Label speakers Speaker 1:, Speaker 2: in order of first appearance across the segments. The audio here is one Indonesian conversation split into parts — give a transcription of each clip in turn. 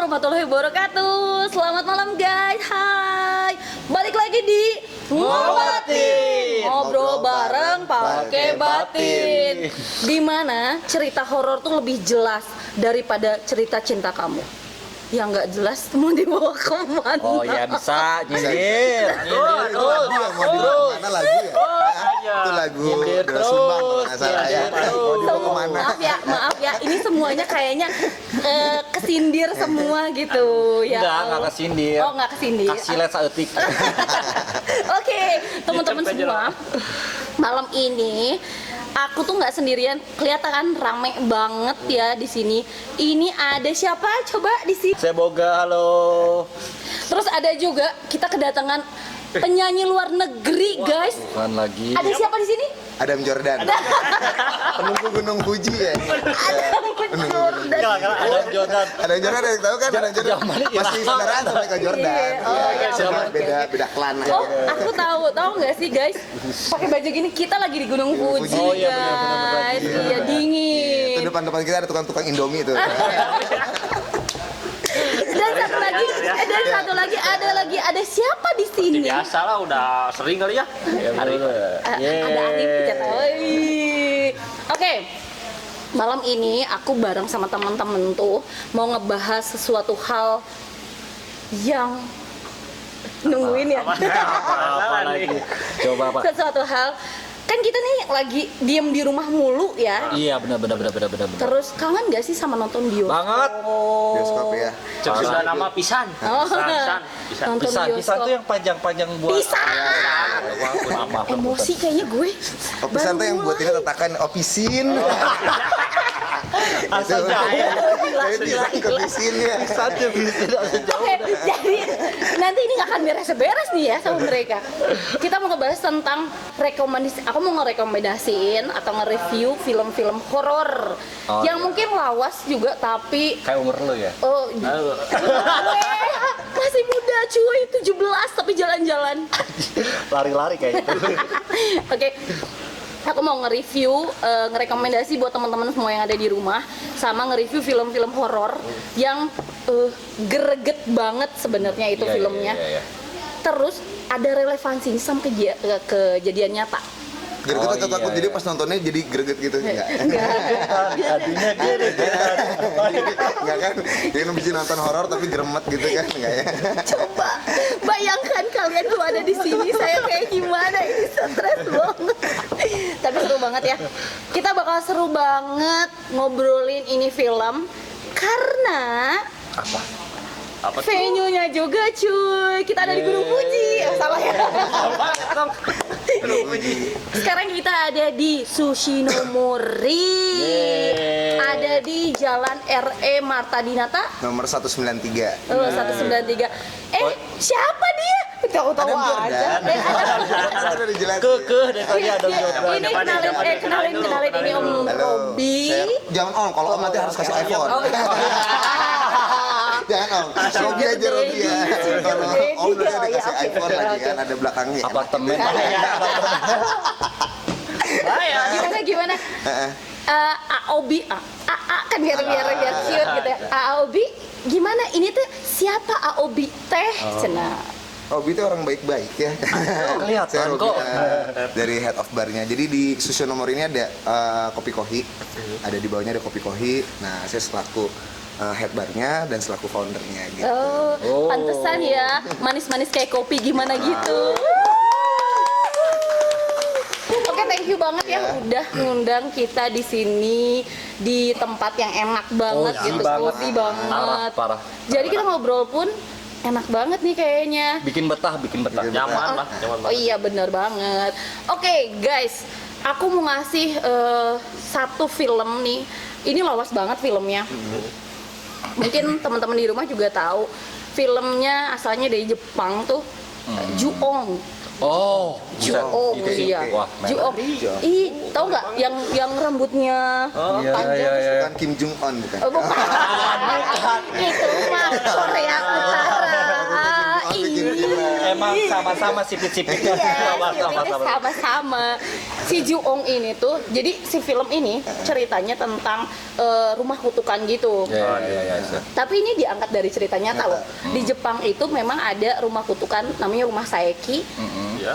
Speaker 1: warahmatullahi wabarakatuh. Selamat malam guys. Hai. Balik lagi di
Speaker 2: Ngobatin.
Speaker 1: Ngobrol bareng pakai batin. Dimana cerita horor tuh lebih jelas daripada cerita cinta kamu. Yang nggak jelas mau dibawa kemana?
Speaker 2: Oh ya bisa nyindir.
Speaker 3: Mana lagu ya? Itu lagu Doa Sumbang kalau nggak salah ya. Mau dibawa kemana?
Speaker 1: Maaf ya, ini semuanya kayaknya kesindir semua gitu ya.
Speaker 2: Enggak kesindir.
Speaker 1: Oh, nggak kesindir.
Speaker 2: Kasih les saeutik.
Speaker 1: Oke, teman-teman semua. Malam ini aku tuh nggak sendirian, kelihatan rame banget ya di sini. Ini ada siapa? Coba di sini.
Speaker 2: Saya Boga, halo.
Speaker 1: Terus ada juga kita kedatangan penyanyi luar negeri, guys.
Speaker 2: Bukan lagi.
Speaker 1: Ada siapa di sini?
Speaker 3: Adam Jordan. Penunggu Gunung Fuji ya.
Speaker 1: Ada Jordan.
Speaker 2: Ada Jordan.
Speaker 3: Adam Jordan ada yang tahu kan? Adam Jordan
Speaker 2: Zaman ini
Speaker 3: masih
Speaker 2: Irama.
Speaker 3: saudaraan sama Michael Jordan.
Speaker 1: Iya, oh,
Speaker 3: Iya,
Speaker 1: iya,
Speaker 3: cuma
Speaker 1: oke.
Speaker 3: beda klan aja.
Speaker 1: Oh, aku tahu nggak sih guys? Pakai baju gini kita lagi di Gunung Fuji,
Speaker 2: Oh, iya, benar-benar
Speaker 1: guys.
Speaker 2: lagi.
Speaker 1: Iya, dingin.
Speaker 3: Itu depan kita ada tukang-tukang Indomie itu.
Speaker 1: Dan satu lagi ada siapa di sini?
Speaker 4: Biasa lah, udah sering kali ya. Hari
Speaker 1: Ada Arif kita. Oke. Malam ini aku bareng sama teman-teman tuh mau ngebahas sesuatu hal yang nungguin ya.
Speaker 2: Apa lagi? Coba apa?
Speaker 1: Sesuatu hal kan kita nih lagi diem di rumah mulu ya.
Speaker 2: Iya benar.
Speaker 1: Terus kangen gak sih sama nonton bioskop?
Speaker 2: Banget.
Speaker 3: Bioskop ya.
Speaker 4: sudah nama pisan.
Speaker 1: Oh,
Speaker 4: Pisan.
Speaker 1: nonton
Speaker 2: Pisan
Speaker 1: bioskop.
Speaker 2: tuh yang panjang-panjang buat.
Speaker 1: Pisan.
Speaker 2: Maaf.
Speaker 1: Emosi kayaknya gue.
Speaker 3: Opisan tuh yang buat ini tetakan opisin.
Speaker 2: Asal
Speaker 3: Itu.
Speaker 2: jaya.
Speaker 3: Jadi bisa opisin ya.
Speaker 2: Satu bisa.
Speaker 1: Oke, jadi nanti ini nggak akan beres-beres nih ya sama mereka. Kita mau ngebahas tentang rekomendasi. Aku mau ngerekomendasiin atau nge-review film-film horor
Speaker 2: Oh,
Speaker 1: yang
Speaker 2: iya.
Speaker 1: mungkin lawas juga tapi
Speaker 2: Kayak umur lu ya.
Speaker 1: oh gue masih muda cuy 17 tapi jalan-jalan.
Speaker 2: Lari-lari kayak gitu.
Speaker 1: Oke. Aku mau nge-review, ngerekomendasi buat teman-teman semua yang ada di rumah, sama nge-review film-film horor yang greget banget sebenarnya itu
Speaker 2: Iya,
Speaker 1: filmnya.
Speaker 2: iya.
Speaker 1: Terus ada relevansinya sama kejadian nyata.
Speaker 3: Greget atau
Speaker 2: iya,
Speaker 3: takut jadi
Speaker 2: iya.
Speaker 3: pas nontonnya jadi greget gitu enggak?
Speaker 2: Tadinya gini.
Speaker 3: Enggak kan? Dia bisa nonton horor tapi geremet gitu kan enggak ya?
Speaker 1: Coba bayangkan kalian tuh ada di sini, saya kayak gimana, ini stres banget. Tapi seru banget ya. Kita bakal seru banget ngobrolin ini film karena
Speaker 4: Apa tuh?
Speaker 1: venue-nya juga cuy. Kita ada di Gunung Fuji. Salah ya. Sekarang kita ada di Sushinomori. Ada di Jalan RE Marta Dinata.
Speaker 3: Nomor 193.
Speaker 1: 193. Siapa dia? Tahu-tahu
Speaker 3: Adam
Speaker 1: aja.
Speaker 3: Jordan. Kan udah dijelasin.
Speaker 2: Kekeh dari tadi ada
Speaker 1: Ini
Speaker 2: Jordan.
Speaker 1: kenalin ini Om
Speaker 3: Halo.
Speaker 1: Robi.
Speaker 3: Jangan om, kalau om nanti harus kasih iPhone.
Speaker 1: Oh, iya.
Speaker 3: Jangan om, Robi aja Robi ya. Kalau om nanti ada kasih iPhone lagi kan ada belakangnya.
Speaker 2: Apartemen.
Speaker 1: Gimana? Aobi, kan biar cute gitu ya. Aobi, gimana? Ini tuh siapa Aobi teh? Cenah.
Speaker 3: Robi itu orang baik-baik ya.
Speaker 2: kelihatan
Speaker 3: Saya Robi,
Speaker 2: kok.
Speaker 3: Dari head of barnya. Jadi di Sushinomori ini ada kopi kohi, ada di bawahnya ada kopi kohi. Nah saya selaku head barnya dan selaku foundernya gitu.
Speaker 1: Oh, pantesan ya, manis-manis kayak kopi gimana gitu. Oke, thank you banget ya udah ngundang kita di sini di tempat yang enak banget
Speaker 2: Cozy
Speaker 1: gitu,
Speaker 2: banget.
Speaker 1: cozy banget.
Speaker 2: Parah.
Speaker 1: Jadi kita ngobrol pun enak banget nih kayaknya.
Speaker 2: Bikin betah.
Speaker 4: Nyaman lah, nyaman
Speaker 1: Oh
Speaker 4: banget.
Speaker 1: iya bener banget. Oke guys, aku mau ngasih satu film nih. Ini lawas banget filmnya. Mungkin teman-teman di rumah juga tahu. Filmnya asalnya dari Jepang tuh, Ju-ong.
Speaker 2: Oh,
Speaker 1: Ju-ong,
Speaker 2: Itu sih.
Speaker 1: iya.
Speaker 2: Wah,
Speaker 1: Ju-ong. Ih, tahu nggak yang rambutnya panjang?
Speaker 3: Bukan Kim Jong Un bukan.
Speaker 1: Oh, bukan. Itu mah Korea Utara. Ini.
Speaker 2: Emang sama-sama sipit-sipitnya.
Speaker 1: Iya, filmnya sama-sama. Si Ju-ong ini tuh, jadi si film ini ceritanya tentang rumah kutukan gitu.
Speaker 2: Iya.
Speaker 1: Tapi ini diangkat dari cerita nyata loh. Di Jepang itu memang ada rumah kutukan namanya rumah Saeki.
Speaker 4: Iya.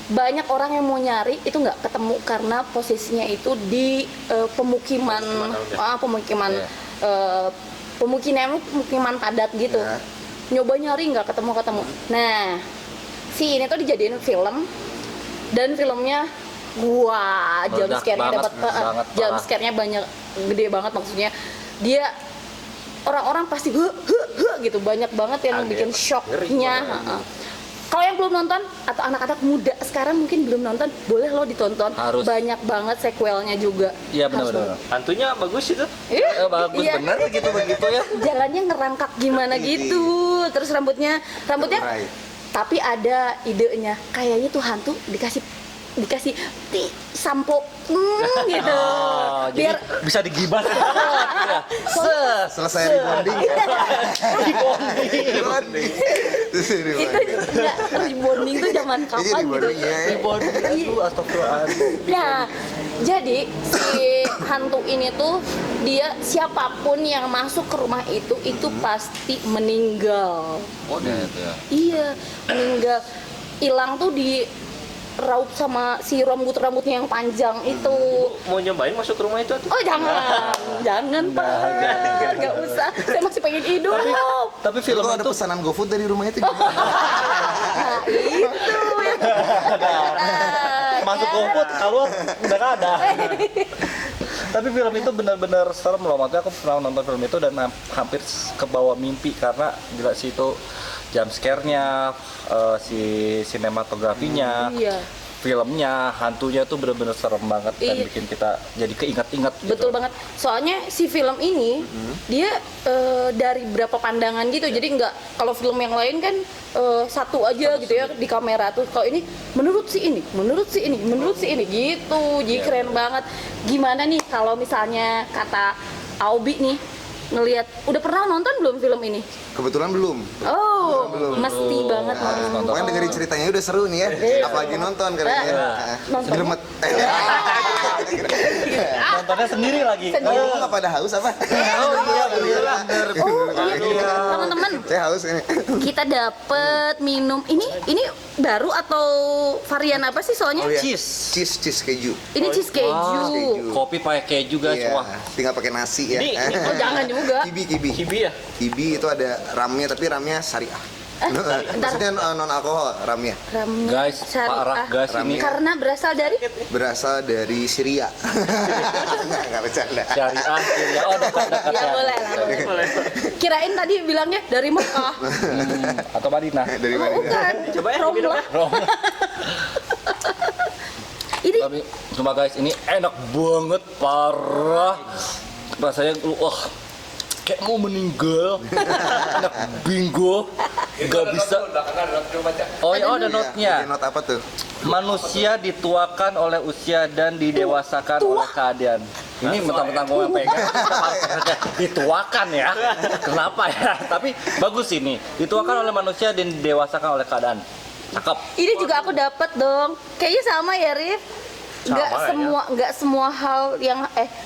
Speaker 1: Banyak orang yang mau nyari itu nggak ketemu karena posisinya itu di pemukiman
Speaker 2: Iya.
Speaker 1: pemukiman padat gitu.
Speaker 3: Ya.
Speaker 1: Nyoba nyari nggak ketemu. Nah, si ini tuh dijadiin film dan filmnya wah, jump
Speaker 2: Meledak
Speaker 1: scare-nya
Speaker 2: banget,
Speaker 1: dapat
Speaker 2: banget,
Speaker 1: jump
Speaker 2: parah.
Speaker 1: scare-nya banyak, gede banget maksudnya. Dia orang-orang pasti gitu, banyak banget yang
Speaker 4: Kaget.
Speaker 1: bikin shock-nya. Kalau yang belum nonton atau anak-anak muda sekarang mungkin belum nonton, boleh lo ditonton.
Speaker 2: Harus.
Speaker 1: Banyak banget sequelnya juga.
Speaker 2: Iya
Speaker 1: Harus
Speaker 2: benar.
Speaker 4: Hantunya bagus itu.
Speaker 1: Iya,
Speaker 2: Bagus
Speaker 1: iya.
Speaker 2: bener begitu ya.
Speaker 1: Jalannya ngerangkak gimana gitu. Terus rambutnya
Speaker 3: Terurai.
Speaker 1: tapi ada idenya. Kayaknya tuh hantu dikasih sampo gitu.
Speaker 2: Oh, jadi
Speaker 1: Biar
Speaker 2: bisa digibas. Ya.
Speaker 3: Selesai rebonding. Rebonding. Terus
Speaker 1: itu
Speaker 3: rebonding.
Speaker 1: enggak rebonding tuh zaman
Speaker 3: Ini
Speaker 1: kapan gitu.
Speaker 3: rebonding ya.
Speaker 2: Aduh, astagfirullahaladzim.
Speaker 1: Nah, jadi si hantu ini tuh dia siapapun yang masuk ke rumah itu pasti meninggal.
Speaker 2: Oh, itu ya.
Speaker 1: Iya, meninggal. Hilang tuh di raup sama si rambutnya yang panjang itu.
Speaker 4: Mau nyobain masuk ke rumah itu tuh?
Speaker 1: Oh jangan Pak, nggak usah. Saya masih pengen hidup.
Speaker 2: Tapi film
Speaker 3: Kalau ada
Speaker 2: itu
Speaker 3: pesanan GoFood dari rumah itu gimana?
Speaker 1: Nah itu yang
Speaker 2: masuk GoFood, keluar udah nggak ada. Tapi film itu benar-benar serem loh. Makanya aku pernah nonton film itu dan hampir kebawa mimpi karena gila sih itu jump scare-nya, si sinematografinya,
Speaker 1: Iya.
Speaker 2: filmnya, hantunya tuh benar-benar serem banget dan
Speaker 1: Iya.
Speaker 2: bikin kita jadi keinget-inget gitu.
Speaker 1: Betul banget. Soalnya si film ini dia dari berapa pandangan gitu. Jadi nggak kalau film yang lain kan satu aja gitu ya di kamera tuh. Kalau ini menurut si ini gitu. Jadi keren banget. Gimana nih kalau misalnya kata Aubi nih ngelihat udah pernah nonton belum film ini?
Speaker 3: Kebetulan belum.
Speaker 1: Oh,
Speaker 3: Belum.
Speaker 1: mesti banget
Speaker 2: Harus nonton.
Speaker 3: Pokoknya dengerin ceritanya udah seru nih ya. Apalagi nonton kalian ya.
Speaker 1: Nonton.
Speaker 3: Gremet.
Speaker 2: Nontonnya sendiri lagi.
Speaker 1: Sendiri.
Speaker 3: Kamu nggak pada haus apa?
Speaker 2: Oh iya bener.
Speaker 1: Oh iya, teman-teman.
Speaker 3: Saya haus ini.
Speaker 1: Kita dapet minum ini baru atau varian apa sih soalnya?
Speaker 3: Oh iya.
Speaker 2: Cheese.
Speaker 3: Cheese keju.
Speaker 1: Ini cheese keju.
Speaker 3: keju.
Speaker 2: Kopi pakai keju guys.
Speaker 3: Iya,
Speaker 2: Wah.
Speaker 3: tinggal pakai nasi ya.
Speaker 4: Ini-
Speaker 1: Oh jangan juga.
Speaker 3: Kibi.
Speaker 4: Kibi ya?
Speaker 3: Kibi itu ada ramnya tapi ramnya syariah. Maksudnya non alkohol ramnya.
Speaker 1: Ramnya
Speaker 2: Guys, parah guys ini.
Speaker 1: Karena berasal dari
Speaker 3: Berasal dari Syria. Enggak bercanda.
Speaker 2: Syariah, oh dekat-dekat
Speaker 1: ya
Speaker 2: ya.
Speaker 1: boleh lah. Boleh. Kirain tadi bilangnya dari Mekah.
Speaker 2: Atau Madinah.
Speaker 3: Dari
Speaker 1: Oh,
Speaker 3: mana?
Speaker 1: bukan.
Speaker 4: Coba ya,
Speaker 1: Romlah.
Speaker 4: diminum ya.
Speaker 1: Ini
Speaker 2: Tapi cuma guys ini enak banget parah. Rasanya wah kayak mau meninggal. Enak bingo. Gak bisa. Oh ya, ada notnya.
Speaker 3: Ada not apa tuh?
Speaker 2: Manusia dituakan oleh usia dan didewasakan oleh keadaan. Ini mentang-mentang gue pegang. Dituakan ya. Kenapa ya? Tapi bagus ini. Dituakan oleh manusia dan didewasakan oleh keadaan. Cakep.
Speaker 1: ini juga aku dapat dong. Kayaknya sama ya, Rif. Nggak
Speaker 4: Sama kayaknya.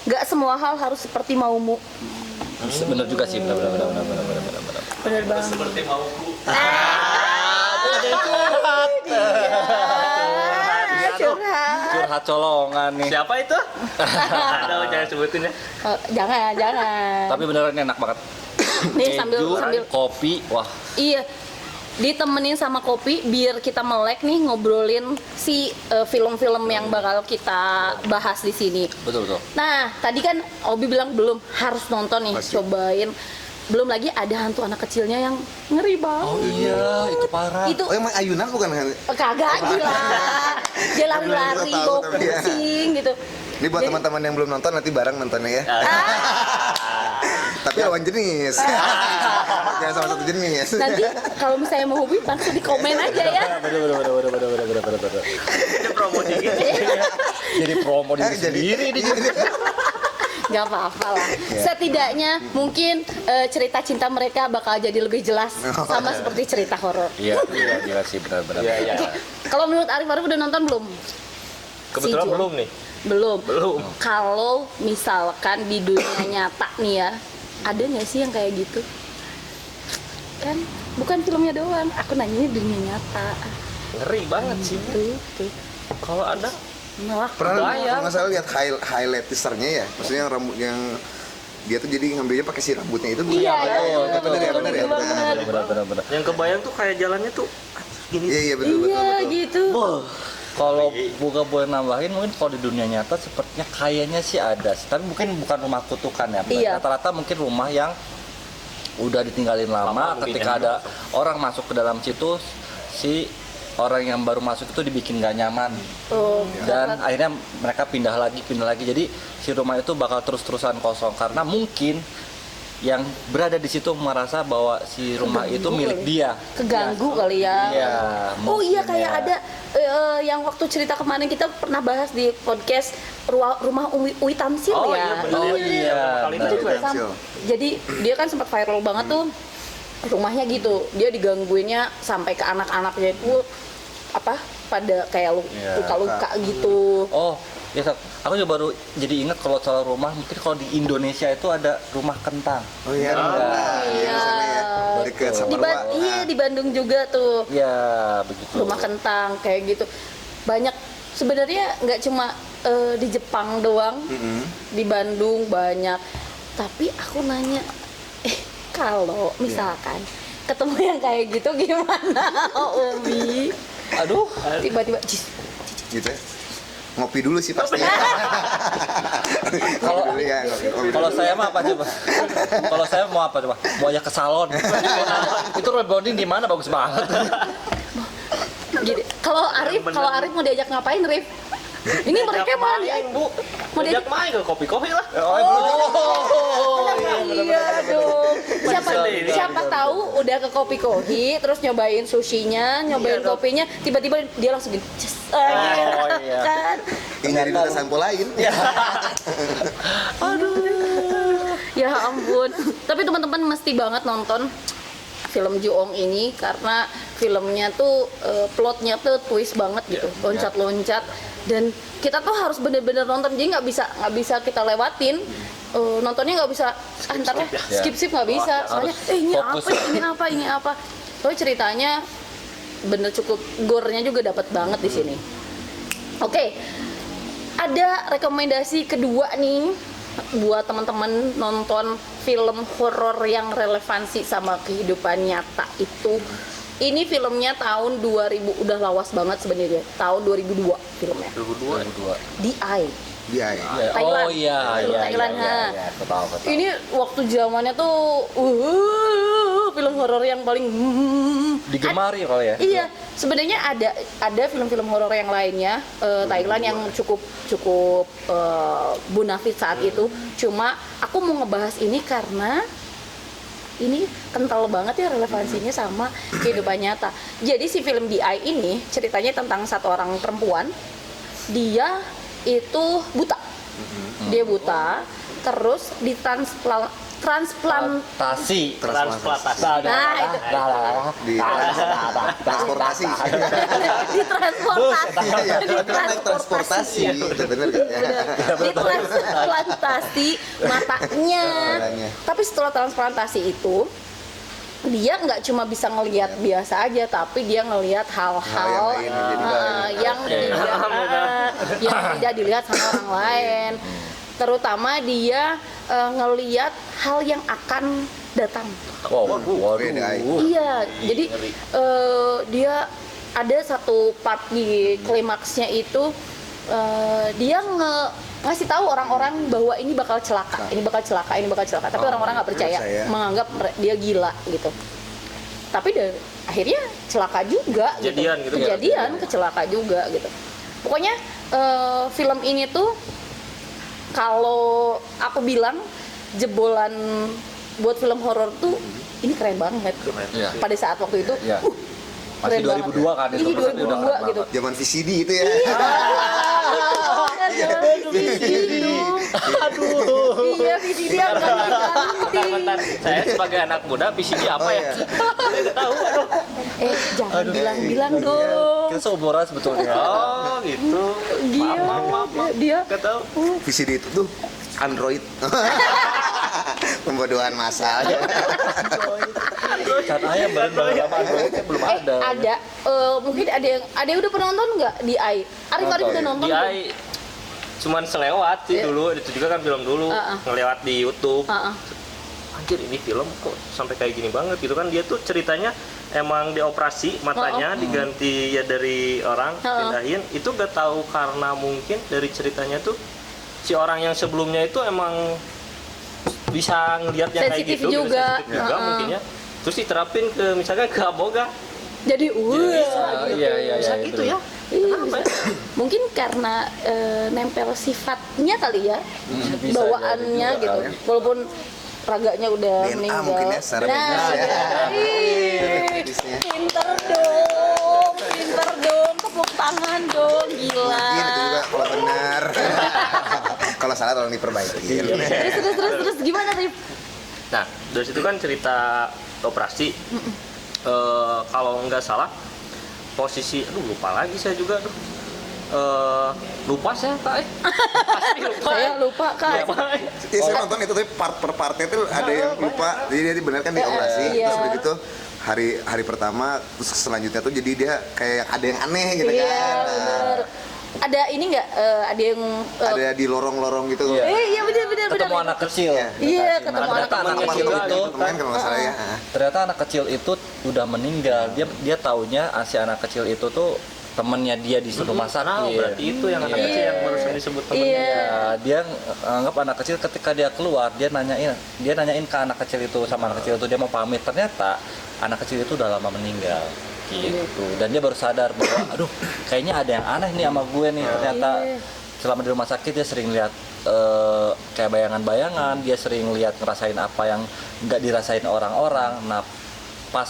Speaker 1: nggak semua hal harus seperti maumu.
Speaker 2: Bener juga sih, bener.
Speaker 1: Bener banget.
Speaker 4: Seperti mauku.
Speaker 1: Curhat.
Speaker 2: Curhat colongan nih.
Speaker 4: Siapa itu? Aduh, jangan sebutin ya.
Speaker 1: Oh, jangan.
Speaker 2: Tapi beneran enak banget.
Speaker 1: Nih
Speaker 2: Keju,
Speaker 1: sambil
Speaker 2: kopi, wah.
Speaker 1: iya. Ditemenin sama kopi biar kita melek nih ngobrolin si film-film yang bakal kita bahas di sini.
Speaker 2: Betul.
Speaker 1: Nah, tadi kan Obi bilang belum harus nonton nih,
Speaker 3: Pasti.
Speaker 1: cobain. Belum lagi ada hantu anak kecilnya yang ngeri banget.
Speaker 2: Oh iya, itu parah.
Speaker 1: Itu
Speaker 3: Oh emang ayunan bukan?
Speaker 1: kagak gila. Dia lari-lari
Speaker 3: Tahu,
Speaker 1: bawa
Speaker 3: tapi ya.
Speaker 1: kucing gitu.
Speaker 3: Ini buat
Speaker 1: Jadi-
Speaker 3: teman-teman yang belum nonton nanti bareng nontonnya ya. Tapi lawan jenis. Jangan sama satu jenis.
Speaker 1: Nanti kalau misalnya mau hobi langsung di komen aja ya.
Speaker 2: Bener.
Speaker 4: Ini promo dikit.
Speaker 2: Jadi promo diri
Speaker 3: Jadi-
Speaker 2: sendiri nih.
Speaker 1: Gak apa-apa lah. Setidaknya mungkin cerita cinta mereka bakal jadi lebih jelas sama seperti cerita horor.
Speaker 2: Iya, gila sih benar.
Speaker 4: Iya.
Speaker 1: Kalau menurut Arif udah nonton belum?
Speaker 4: Kebetulan
Speaker 1: Si Jo.
Speaker 4: belum nih.
Speaker 1: Belum.
Speaker 4: Belum.
Speaker 1: Kalau misalkan di dunia nyata nih ya, ada nggak sih yang kayak gitu? Kan bukan filmnya doang, aku nanyanya dunia nyata.
Speaker 4: Ngeri banget sih.
Speaker 1: Tuh.
Speaker 4: Kalau ada
Speaker 1: Malah
Speaker 3: Pernah
Speaker 4: Bayang.
Speaker 3: nggak salah lihat highlight teasernya ya, maksudnya yang rambut yang dia tuh jadi ngambilnya pakai si rambutnya itu.
Speaker 1: Iya,
Speaker 3: bener ya, bener ya.
Speaker 2: Benar.
Speaker 4: yang kebayang tuh kayak jalannya tuh gini.
Speaker 3: Iya betul.
Speaker 1: gitu.
Speaker 2: Kalau buka boleh nambahin, mungkin kalau di dunia nyata sepertinya kayaknya sih ada sih. Tapi mungkin bukan rumah kutukan ya.
Speaker 1: Iya.
Speaker 2: Rata-rata mungkin rumah yang udah ditinggalin lama,
Speaker 4: Lama mungkin
Speaker 2: ketika
Speaker 4: ya.
Speaker 2: ada orang masuk ke dalam situ, si orang yang baru masuk itu dibikin gak nyaman.
Speaker 1: Oh,
Speaker 2: Dan akhirnya mereka pindah lagi. Jadi si rumah itu bakal terus-terusan kosong karena mungkin yang berada di situ merasa bahwa si rumah itu milik dia.
Speaker 1: keganggu kali ya.
Speaker 2: Iya.
Speaker 1: Oh iya,
Speaker 2: mungkin
Speaker 1: kayak
Speaker 2: ya.
Speaker 1: ada yang waktu cerita kemarin kita pernah bahas di podcast rumah Uwi Tamsil
Speaker 4: Oh
Speaker 1: ya.
Speaker 4: iya benar.
Speaker 2: Oh iya.
Speaker 4: Kali
Speaker 1: Itu
Speaker 4: itu
Speaker 1: juga
Speaker 3: Uwi
Speaker 1: sama.
Speaker 3: Tamsil.
Speaker 1: Jadi dia kan sempat viral banget tuh rumahnya gitu. Dia digangguinnya sampai ke anak-anaknya itu apa pada kayak
Speaker 2: Iya,
Speaker 1: luka-luka gitu.
Speaker 2: Oh, ya Sat. Aku juga baru jadi ingat kalau soal rumah, mungkin kalau di Indonesia itu ada rumah kentang.
Speaker 3: Oh iya,
Speaker 1: Iya.
Speaker 3: di sana ya, dekat
Speaker 1: Di,
Speaker 3: Saparua.
Speaker 1: iya di Bandung juga tuh.
Speaker 2: Ya, begitu.
Speaker 1: Rumah kentang kayak gitu. Banyak sebenarnya nggak cuma di Jepang doang, di Bandung banyak. Tapi aku nanya, kalau misalkan ketemu yang kayak gitu gimana, Umi?
Speaker 2: Aduh,
Speaker 1: Tiba-tiba, "Jis,
Speaker 3: Gitu ya. Ngopi dulu sih pasti.
Speaker 2: Kalau-
Speaker 3: Ngopi dulu ya, ngopi
Speaker 2: kalau
Speaker 3: dulu.
Speaker 2: saya mah apa coba? Kalau saya mau apa coba? Mau ajak ke salon. Itu rebonding di mana bagus banget.
Speaker 1: Gini, kalau Arif mau diajak ngapain, Rif? Ini mereka mau
Speaker 4: main, Bu.
Speaker 1: mau
Speaker 4: Diajak main ke kopi-kopi lah.
Speaker 1: iya dong. Siapa
Speaker 4: Bisa.
Speaker 1: siapa tahu udah ke kopi kohi, terus nyobain sushinya, nyobain
Speaker 4: Iya,
Speaker 1: kopinya, tiba-tiba dia langsung gini, "Ces," gitu.
Speaker 2: iya.
Speaker 1: Kan?
Speaker 3: Ini nyari duta sampo lain.
Speaker 1: Ya ampun. Tapi teman-teman mesti banget nonton film Ju-ong ini karena filmnya tuh plotnya tuh twist banget gitu, loncat-loncat, dan kita tuh harus bener-bener nonton, jadi nggak bisa kita lewatin. Nontonnya nggak bisa antar skip nggak bisa, soalnya ini
Speaker 2: fokus.
Speaker 1: apa ini apa. Soalnya ceritanya bener cukup gore-nya juga dapat banget di sini. Oke, ada rekomendasi kedua nih buat teman-teman nonton film horor yang relevansi sama kehidupan nyata itu. Ini filmnya tahun 2000, udah lawas banget sebenarnya. Tahun 2002 filmnya.
Speaker 2: 2002.
Speaker 1: The Eye.
Speaker 3: Iya ya.
Speaker 1: Thailand.
Speaker 2: Oh iya,
Speaker 1: Film
Speaker 2: iya.
Speaker 1: Thailand,
Speaker 2: iya,
Speaker 1: ha.
Speaker 2: iya. Aku tahu.
Speaker 1: Ini waktu zamannya tuh film horor yang paling
Speaker 2: Digemari kalau ya.
Speaker 1: Iya, sebenarnya ada film-film horor yang lainnya Thailand yang cukup bonafit saat itu. Cuma aku mau ngebahas ini karena ini kental banget ya relevansinya sama kehidupan nyata. Jadi si film The Eye ini ceritanya tentang satu orang perempuan. Dia itu buta. Dia buta, terus transplantasi.
Speaker 4: Transplantasi.
Speaker 1: Nah, itu.
Speaker 3: Di transportasi.
Speaker 1: Ditransportasi.
Speaker 3: Transportasi. Itu bener gak ya?
Speaker 1: Ditransplantasi matanya.
Speaker 3: Matanya.
Speaker 1: Tapi setelah transplantasi itu dia nggak cuma bisa ngelihat biasa aja, tapi dia ngelihat hal-hal
Speaker 3: Hal yang lain,
Speaker 1: yang tidak dilihat sama orang lain. Terutama dia ngelihat hal yang akan datang.
Speaker 2: Wow,
Speaker 3: Beda,
Speaker 1: Iya, jadi dia ada satu part di klimaksnya itu dia ngasih tahu orang-orang bahwa ini bakal celaka, ini bakal celaka, ini bakal celaka. Tapi orang-orang nggak percaya, menganggap dia gila gitu. Tapi akhirnya celaka juga.
Speaker 4: Kejadian gitu.
Speaker 1: Kejadian, kecelaka juga gitu. Pokoknya film ini tuh kalau aku bilang jebolan buat film horor tuh ini keren banget.
Speaker 2: Iya.
Speaker 1: Pada saat waktu itu,
Speaker 2: Iya. Masih
Speaker 1: keren
Speaker 2: 2002 kan
Speaker 1: banget.
Speaker 2: itu.
Speaker 1: Iya, 2002 gitu.
Speaker 3: Zaman VCD itu ya.
Speaker 1: Iya, VCD yang ganti.
Speaker 4: Bentar, saya sebagai anak muda VCD apa ya? Saya nggak tahu. Aduh.
Speaker 1: Jangan bilang-bilang dong.
Speaker 2: Kita seumuran sebetulnya.
Speaker 4: Oh gitu.
Speaker 1: Dia,
Speaker 4: Maaf.
Speaker 1: dia.
Speaker 4: Nggak tahu.
Speaker 3: VCD itu tuh Android. Pembodohan massal.
Speaker 2: Cat ayam bareng-bareng sama Androidnya belum ada.
Speaker 1: Ada. Mungkin ada yang udah pernah nonton nggak di AI? Arif udah nonton
Speaker 4: Di
Speaker 1: belum?
Speaker 4: AI cuman selewat sih dulu, itu juga kan film dulu, ngelewat di YouTube. Anjir ini film kok sampai kayak gini banget gitu kan, dia tuh ceritanya emang dioperasi matanya diganti ya dari orang pindahin, itu gak tahu karena mungkin dari ceritanya tuh si orang yang sebelumnya itu emang bisa ngelihat yang kayak
Speaker 1: Sensitif
Speaker 4: gitu
Speaker 1: juga.
Speaker 4: sensitif juga mungkin ya, terus diterapin ke misalkan ke Aboga.
Speaker 1: Jadi
Speaker 2: Iya,
Speaker 4: Bisa gitu ya. Kenapa ya?
Speaker 1: Mungkin karena nempel sifatnya kali ya,
Speaker 2: Bisa
Speaker 1: bawaannya
Speaker 2: jadi juga
Speaker 1: gitu.
Speaker 2: kali.
Speaker 1: Walaupun raganya udah
Speaker 3: DNA
Speaker 1: meninggal.
Speaker 3: mungkin ya, secara medis ya.
Speaker 1: Ih, pinter dong, tepuk tangan dong, gila.
Speaker 3: Mungkin itu juga kalau benar. Kalau salah tolong diperbaiki.
Speaker 1: Terus gimana Rif?
Speaker 4: Nah, dari situ kan cerita operasi. Kalau nggak salah posisi, lupa lagi saya juga tuh. Lupa saya Kak. Pasti lupa.
Speaker 1: Saya lupa Kak.
Speaker 3: Ya saya nonton itu tapi part per partnya itu ada yang lupa. Jadi dia benar kan dioperasi,
Speaker 1: Iya.
Speaker 3: terus udah gitu hari pertama, terus selanjutnya tuh jadi dia kayak ada yang aneh gitu
Speaker 1: Iya,
Speaker 3: kan. Nah,
Speaker 1: bener. Ada ini nggak? Ada yang
Speaker 3: ada di lorong-lorong gitu.
Speaker 1: iya bener.
Speaker 2: Ketemu anak kecil.
Speaker 1: Iya, ketemu anak
Speaker 2: Ternyata anak
Speaker 1: kecil.
Speaker 2: kecil itu
Speaker 3: teman kalau nggak salah ya.
Speaker 2: ternyata anak kecil itu udah meninggal. Dia taunya si anak kecil itu tuh temennya dia di rumah sakit.
Speaker 4: Berarti itu yang anak
Speaker 2: Iya.
Speaker 4: kecil yang barusan disebut temennya.
Speaker 1: Iya.
Speaker 2: Ya, dia anggap anak kecil ketika dia keluar, dia nanyain ke anak kecil itu, sama anak kecil itu dia mau pamit. Ternyata anak kecil itu udah lama meninggal gitu. Dan dia baru sadar bahwa aduh, kayaknya ada yang aneh nih sama gue nih. Ternyata selama di rumah sakit dia sering lihat kayak bayangan-bayangan, dia sering lihat ngerasain apa yang nggak dirasain orang-orang. Nah, pas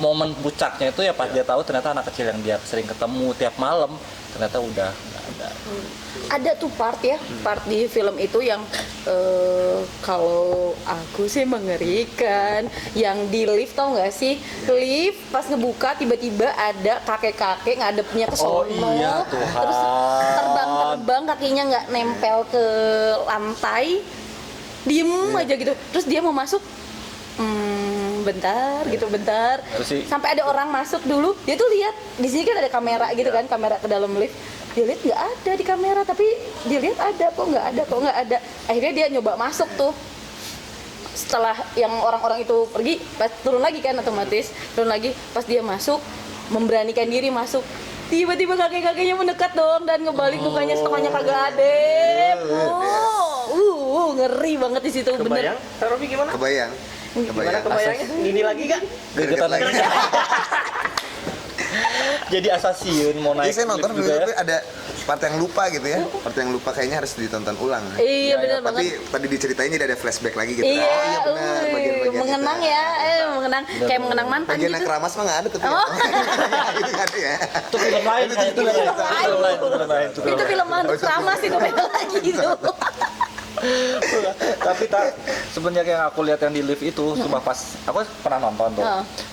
Speaker 2: momen puncaknya itu ya pas dia tahu ternyata anak kecil yang dia sering ketemu tiap malam ternyata udah nggak ada.
Speaker 1: Ada tuh part di film itu yang kalau aku sih mengerikan, yang di lift, tau nggak sih, lift pas ngebuka tiba-tiba ada kakek-kakek ngadepnya ke sono,
Speaker 2: iya, Tuhan.
Speaker 1: terus terbang kakinya nggak nempel ke lantai, diem aja gitu, terus dia mau masuk bentar
Speaker 2: Terus
Speaker 1: sampai ada orang masuk dulu, dia tuh lihat di sini kan ada kamera gitu kan, kamera ke dalam lift, dia lihat nggak ada di kamera, tapi dia lihat ada kok nggak ada, akhirnya dia nyoba masuk tuh. Setelah yang orang-orang itu pergi, pas turun lagi kan, otomatis turun lagi, pas dia masuk memberanikan diri masuk, tiba-tiba kakek-kakeknya mendekat dong dan ngebalik mukanya setengahnya kagak ada. Ngeri banget di situ.
Speaker 4: Kebayang? Kak Robi gimana?
Speaker 3: Kebayang.
Speaker 4: Gimana kebayangnya? Gini lagi Kak?
Speaker 2: Gergetan lagi. Jadi asasiun mau
Speaker 3: Jadi
Speaker 2: naik
Speaker 3: saya nonton
Speaker 2: lift
Speaker 3: dulu
Speaker 2: juga ya.
Speaker 3: tapi ada part yang lupa gitu ya. Part yang lupa kayaknya harus ditonton ulang.
Speaker 1: Iya benar
Speaker 3: Tapi
Speaker 1: banget.
Speaker 3: tadi diceritain jadi ada flashback lagi gitu.
Speaker 1: Iya,
Speaker 3: Benar, bagian-bagian
Speaker 1: mengenang
Speaker 3: itu.
Speaker 1: ya, mengenang kayak mengenang mantan
Speaker 3: Bagian yang
Speaker 1: gitu.
Speaker 3: keramas mah nggak ada tapi.
Speaker 1: Oh.
Speaker 3: Itu nggak ada ya.
Speaker 2: Itu film lain kan itu film lain.
Speaker 1: Itu film hantu keramas itu beda lagi gitu.
Speaker 2: Tapi semenjak yang aku lihat yang di lift itu cuma pas aku pernah nonton tuh.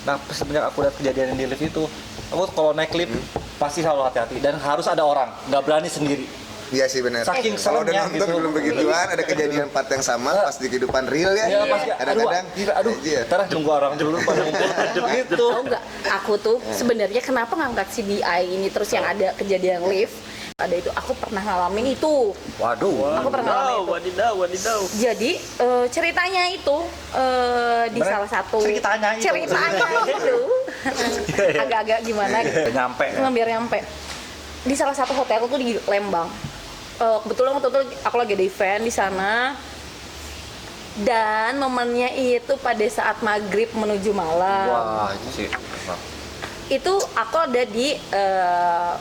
Speaker 2: Nah, semenjak aku lihat kejadian yang di lift itu, aku kalau naik lift pasti selalu hati-hati dan harus ada orang, nggak berani sendiri.
Speaker 3: Iya sih benar.
Speaker 2: Saking
Speaker 3: Kalau udah
Speaker 2: seremnya
Speaker 3: nonton
Speaker 2: gitu.
Speaker 3: belum begituan, ada kejadian part yang sama pas di kehidupan real ya.
Speaker 2: Ya pasti
Speaker 3: Kadang-kadang
Speaker 2: aduh,
Speaker 3: iya.
Speaker 2: ntar nunggu orang dulu pada ngumpul gitu.
Speaker 1: Tahu nggak? Aku tuh sebenarnya kenapa ngangkat CDI ini terus yang ada kejadian lift ada itu, aku pernah ngalamin itu.
Speaker 2: Waduh.
Speaker 1: Aku pernah ngalamin itu.
Speaker 4: Wadidaw.
Speaker 1: Jadi ceritanya itu di
Speaker 2: Bener?
Speaker 1: salah satu
Speaker 2: Ceritanya itu.
Speaker 1: agak-agak gimana gitu.
Speaker 2: Nyampe.
Speaker 1: Biar nyampe di salah satu hotel tuh di Lembang. Kebetulan waktu itu aku lagi ada event di sana dan momennya itu pada saat maghrib menuju malam.
Speaker 2: Wah, itu sih.
Speaker 1: Itu aku ada di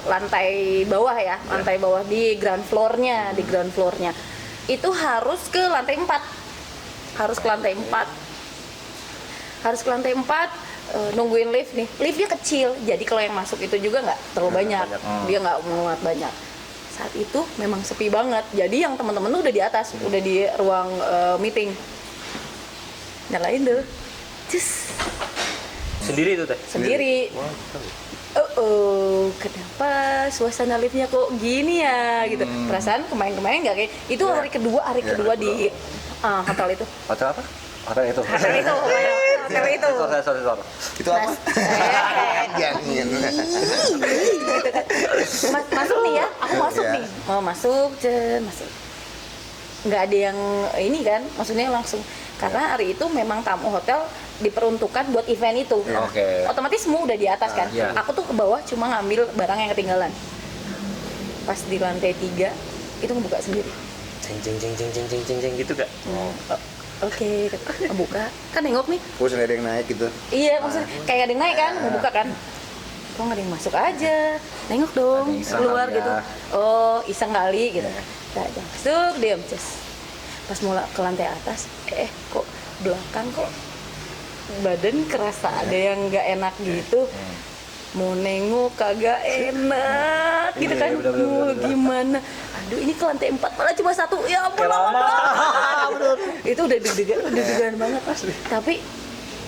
Speaker 1: lantai bawah ya, lantai bawah di ground floor-nya, itu harus ke lantai 4. Harus ke lantai 4. nungguin lift nih, liftnya kecil, jadi kalau yang masuk itu juga nggak terlalu banyak, dia nggak muat banyak. Saat itu memang sepi banget, jadi yang teman-teman tuh udah di atas, udah di ruang meeting, nyalain deh, cus,
Speaker 4: Sendiri itu teh?
Speaker 1: sendiri. Kenapa suasana liftnya kok gini ya gitu. Perasaan kemarin-kemarin nggak kayak itu hari kedua di hotel itu.
Speaker 2: Hotel apa? Hotel itu.
Speaker 1: Hotel itu, hotel itu.
Speaker 2: Sorry.
Speaker 3: Itu apa? Jangan.
Speaker 1: Masuk nih ya, aku masuk
Speaker 3: Iya.
Speaker 1: nih. Mau masuk, masuk. Nggak ada yang ini kan, maksudnya langsung. Karena hari itu memang tamu hotel diperuntukkan buat event itu.
Speaker 2: Oke.
Speaker 1: Otomatis semua udah di atas kan.
Speaker 2: Iya.
Speaker 1: Aku tuh ke bawah cuma ngambil barang yang ketinggalan. Pas di lantai 3 itu ngebuka sendiri.
Speaker 4: Jeng gitu gak?
Speaker 1: Oke, ngebuka. Kan nengok nih.
Speaker 3: Terus ada yang naik gitu.
Speaker 1: Iya, maksudnya kayak ada yang naik kan, ngebuka kan. Kok nggak ada yang masuk aja? Nengok dong,
Speaker 2: Ada yang iseng
Speaker 1: keluar
Speaker 2: kali ya.
Speaker 1: gitu. Oh, iseng kali gitu. Nah, masuk, diam, cus. Pas mulai ke lantai atas, kok belakang kok badan kerasa ada yang nggak enak gitu. Mau nengok kagak enak gitu kan. Mau gimana? Aduh, ini ke lantai 4 malah cuma 1. Ya ampun, lama banget. Itu udah deg-degan banget. Tapi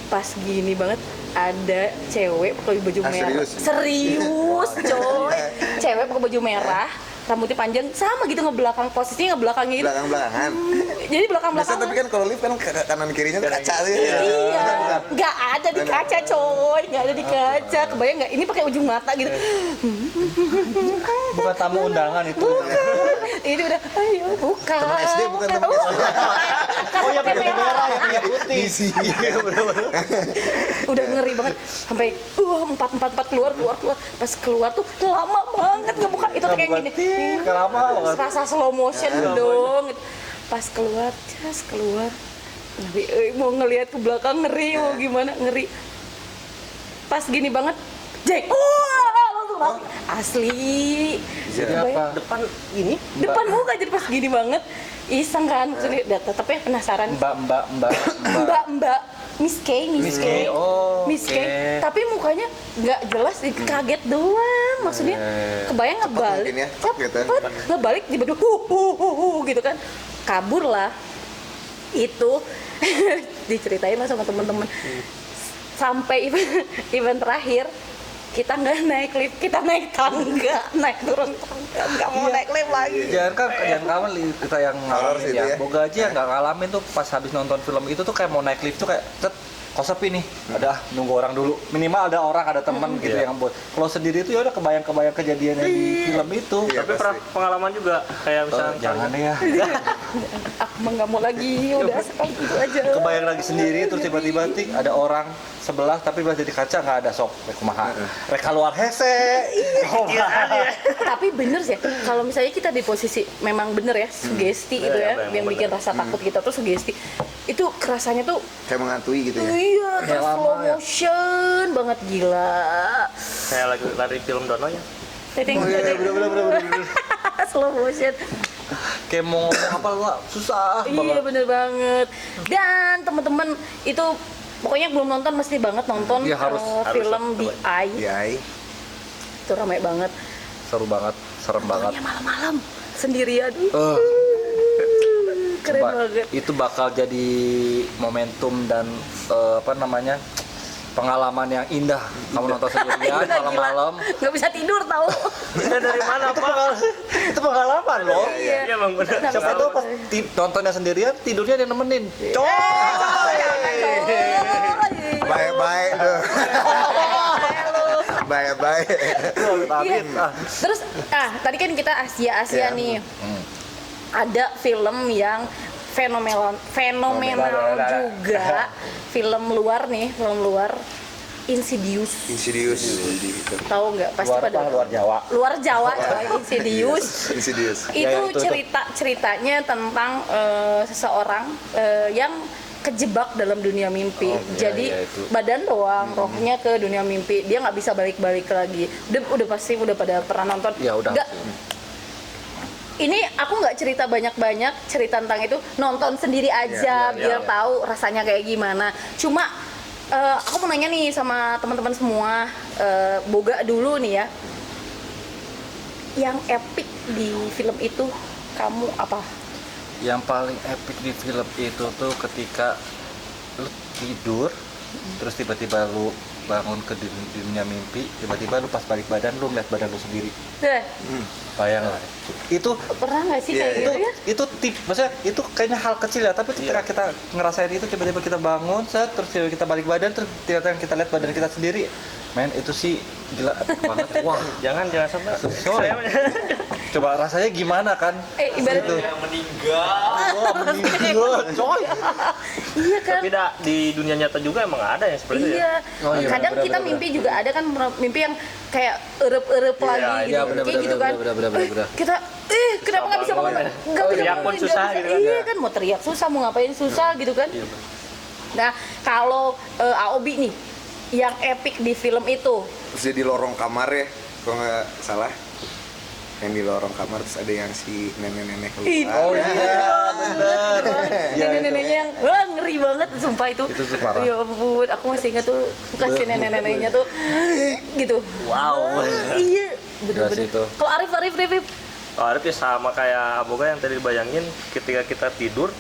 Speaker 1: pas gini banget ada cewek pakai baju merah. Serius, coy. Cewek pakai baju merah, rambutnya panjang sama gitu ngebelakang, posisinya ngebelakangnya itu.
Speaker 3: Belakang-belakangan.
Speaker 1: Jadi
Speaker 3: Biasa
Speaker 1: belakang-belakang.
Speaker 3: tapi kan kalau lift kan kanan kirinya tuh kaca tuh.
Speaker 1: Iya, nggak ada di kaca coy, nggak ada di kaca. Kebayang nggak? Ini pakai ujung mata gitu.
Speaker 2: Bukan tamu undangan itu.
Speaker 1: Ini udah, ayo buka.
Speaker 3: Teman SD bukan teman SD.
Speaker 2: Oh ya pakai baju merah ya punya putih.
Speaker 3: Isi.
Speaker 1: Udah ngeri banget sampai empat keluar. Pas keluar tuh lama banget ngebuka itu tuh kayak gini.
Speaker 2: Kenapa banget?
Speaker 1: Rasa slow motion dong. Pas keluar, Tapi mau ngelihat ke belakang ngeri, mau gimana ngeri. Pas gini banget, Jack. Langsung mati. Asli.
Speaker 2: Jadi apa?
Speaker 4: Depan ini?
Speaker 1: Depan muka jadi pas gini banget. Iseng kan, maksudnya tetap ya penasaran. Mbak Miss K.
Speaker 2: Oh,
Speaker 1: Miss K.
Speaker 2: oke.
Speaker 1: Tapi mukanya nggak jelas, kaget doang. Maksudnya kebayang ngebalik,
Speaker 3: mungkin ya, gitu.
Speaker 1: cepet ngebalik tiba-tiba gitu kan, kabur lah. Itu diceritain lah sama temen-temen. Sampai event terakhir kita nggak naik lift, kita naik tangga, naik turun tangga, nggak mau naik lift lagi.
Speaker 2: Jangan kawan kita yang
Speaker 3: Horor
Speaker 2: ngalamin
Speaker 3: sih
Speaker 2: ya.
Speaker 3: itu ya.
Speaker 2: Boga aja yang nggak ngalamin tuh pas habis nonton film itu tuh kayak mau naik lift tuh kayak kok sepi nih, ada nunggu orang dulu, minimal ada orang, ada teman gitu yang buat. Kalau sendiri itu ya udah kebayang kejadiannya di film itu.
Speaker 3: Iya,
Speaker 4: Tapi pernah
Speaker 3: pasti.
Speaker 4: pengalaman juga kayak misalnya
Speaker 2: Jangan deh ya.
Speaker 1: Aku mah nggak mau lagi, udah sekali itu aja.
Speaker 2: Kebayang lagi sendiri terus tiba-tiba tik ada orang sebelah tapi pas jadi kaca nggak ada sok kumaha. Rek keluar hese.
Speaker 1: Tapi bener sih, kalau misalnya kita di posisi memang bener ya, sugesti itu ya, yang bikin rasa takut kita tuh sugesti. Itu kerasanya tuh
Speaker 3: Kayak menghantui gitu ya.
Speaker 1: iya, terus
Speaker 2: lama
Speaker 1: slow
Speaker 2: ya.
Speaker 1: motion banget, gila.
Speaker 4: kayak lagi lari film Dono ya.
Speaker 1: Teteng,
Speaker 2: Oh iya, bener.
Speaker 1: slow motion.
Speaker 2: Kayak mau ngomong apa lah susah
Speaker 1: Iya
Speaker 2: banget.
Speaker 1: bener banget. Dan teman-teman itu pokoknya belum nonton mesti banget nonton
Speaker 2: Iya, harus
Speaker 1: film
Speaker 4: lah,
Speaker 1: di
Speaker 4: coba.
Speaker 1: Eye.
Speaker 3: Iya.
Speaker 1: Itu ramai banget.
Speaker 2: Seru banget, serem banget.
Speaker 1: Pokoknya malam-malam sendirian. Keren
Speaker 2: Coba,
Speaker 1: banget.
Speaker 2: itu bakal jadi momentum dan pengalaman yang indah. Kamu nonton sendirian malam-malam.
Speaker 1: Nggak bisa tidur tahu.
Speaker 4: Kita dari mana Pak?
Speaker 2: Itu pengalaman loh.
Speaker 4: Iya emang benar.
Speaker 1: Nggak
Speaker 2: Siapa
Speaker 1: bisa
Speaker 2: tahu pas
Speaker 1: tidur.
Speaker 2: nontonnya sendirian, tidurnya dia nemenin.
Speaker 3: Baik-baik tuh. Baik-baik.
Speaker 1: Iya. Terus tadi kan kita Asia
Speaker 3: Iya.
Speaker 1: nih. Ada film yang fenomenal
Speaker 2: Fenomenal.
Speaker 1: juga. Film luar Insidious.
Speaker 3: Insidious.
Speaker 1: Tahu nggak? Pasti pada
Speaker 2: luar Jawa.
Speaker 1: luar Jawa coy, Insidious.
Speaker 3: Insidious.
Speaker 1: Itu
Speaker 2: Ya, itu.
Speaker 1: ceritanya tentang seseorang yang kejebak dalam dunia mimpi.
Speaker 2: Oh, iya,
Speaker 1: Jadi
Speaker 2: iya, itu.
Speaker 1: badan doang, rohnya ke dunia mimpi. Dia nggak bisa balik-balik lagi. Udah pasti udah pada pernah nonton.
Speaker 2: Ya udah.
Speaker 1: Nggak, ini aku nggak cerita banyak-banyak cerita tentang itu, nonton sendiri aja
Speaker 3: Iya,
Speaker 1: biar tahu rasanya kayak gimana. Cuma aku mau nanya nih sama teman-teman semua, Boga dulu nih ya. Yang epic di film itu kamu apa?
Speaker 2: Yang paling epic di film itu tuh ketika lu tidur, terus tiba-tiba lu bangun ke dunia mimpi, tiba-tiba lu pas balik badan lu ngeliat badan lu sendiri. Bayang lah. Itu
Speaker 1: Pernah nggak sih kayak gitu ya?
Speaker 2: itu maksudnya itu kayaknya hal kecil ya, tapi ketika kita ngerasain itu tiba-tiba kita bangun, terus tiba-tiba kita balik badan, terus tiba-tiba kita lihat badan kita sendiri, men itu sih gila banget. Wah,
Speaker 4: Jangan sampai.
Speaker 2: sorry. Coba rasanya gimana kan?
Speaker 1: Ibarat
Speaker 2: Itu.
Speaker 1: meninggal,
Speaker 2: coy.
Speaker 1: iya kan?
Speaker 4: Tapi di dunia nyata juga emang ada yang seperti itu
Speaker 1: Iya.
Speaker 4: ya.
Speaker 2: Oh, iya,
Speaker 1: Kadang
Speaker 2: benar,
Speaker 1: kita
Speaker 2: benar,
Speaker 1: mimpi juga ada kan mimpi yang kayak erep-erep lagi gitu.
Speaker 2: iya, benar,
Speaker 1: Kayak gitu kan.
Speaker 2: benar.
Speaker 1: Kita kenapa nggak bisa bangun? Nggak bisa
Speaker 4: Teriak pun
Speaker 1: bangun,
Speaker 4: susah
Speaker 1: nggak bisa.
Speaker 4: gitu kan.
Speaker 1: Iya kan, mau teriak susah, mau ngapain susah gitu kan. Nah, kalau Aobi nih yang epic di film itu,
Speaker 3: Terus dia di lorong kamar ya, kalau nggak salah. Yang di lorong kamar terus ada yang si nenek-nenek keluar.
Speaker 2: Oh iya, benar.
Speaker 1: nenek-neneknya yang wah ngeri banget sumpah itu.
Speaker 2: Itu tuh parah.
Speaker 1: Ya ampun, aku masih ingat tuh kasih nenek-neneknya tuh gitu.
Speaker 2: Wow.
Speaker 1: Iya, bener-bener.
Speaker 2: Jelas itu.
Speaker 1: Kalau Arif.
Speaker 4: Arif ya sama kayak Boga yang tadi dibayangin, ketika kita tidur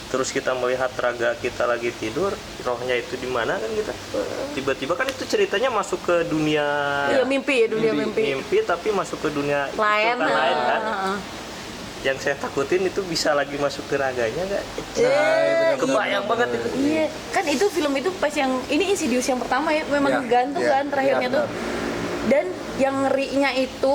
Speaker 4: terus kita melihat raga kita lagi tidur, rohnya itu di mana kan kita tiba-tiba kan itu ceritanya masuk ke dunia
Speaker 1: Iya, mimpi ya, dunia mimpi.
Speaker 4: tapi masuk ke dunia itu
Speaker 1: Lain,
Speaker 4: kan lain kan.
Speaker 1: heeh.
Speaker 4: Yang saya takutin itu bisa lagi masuk ke raganya nggak? Kebayang banget itu.
Speaker 1: Iya, kan itu film itu pas yang ini Insidious yang pertama ya, memang
Speaker 2: Iya,
Speaker 1: gantung
Speaker 3: iya,
Speaker 1: kan terakhirnya
Speaker 2: iya,
Speaker 1: tuh. Dan yang ngerinya itu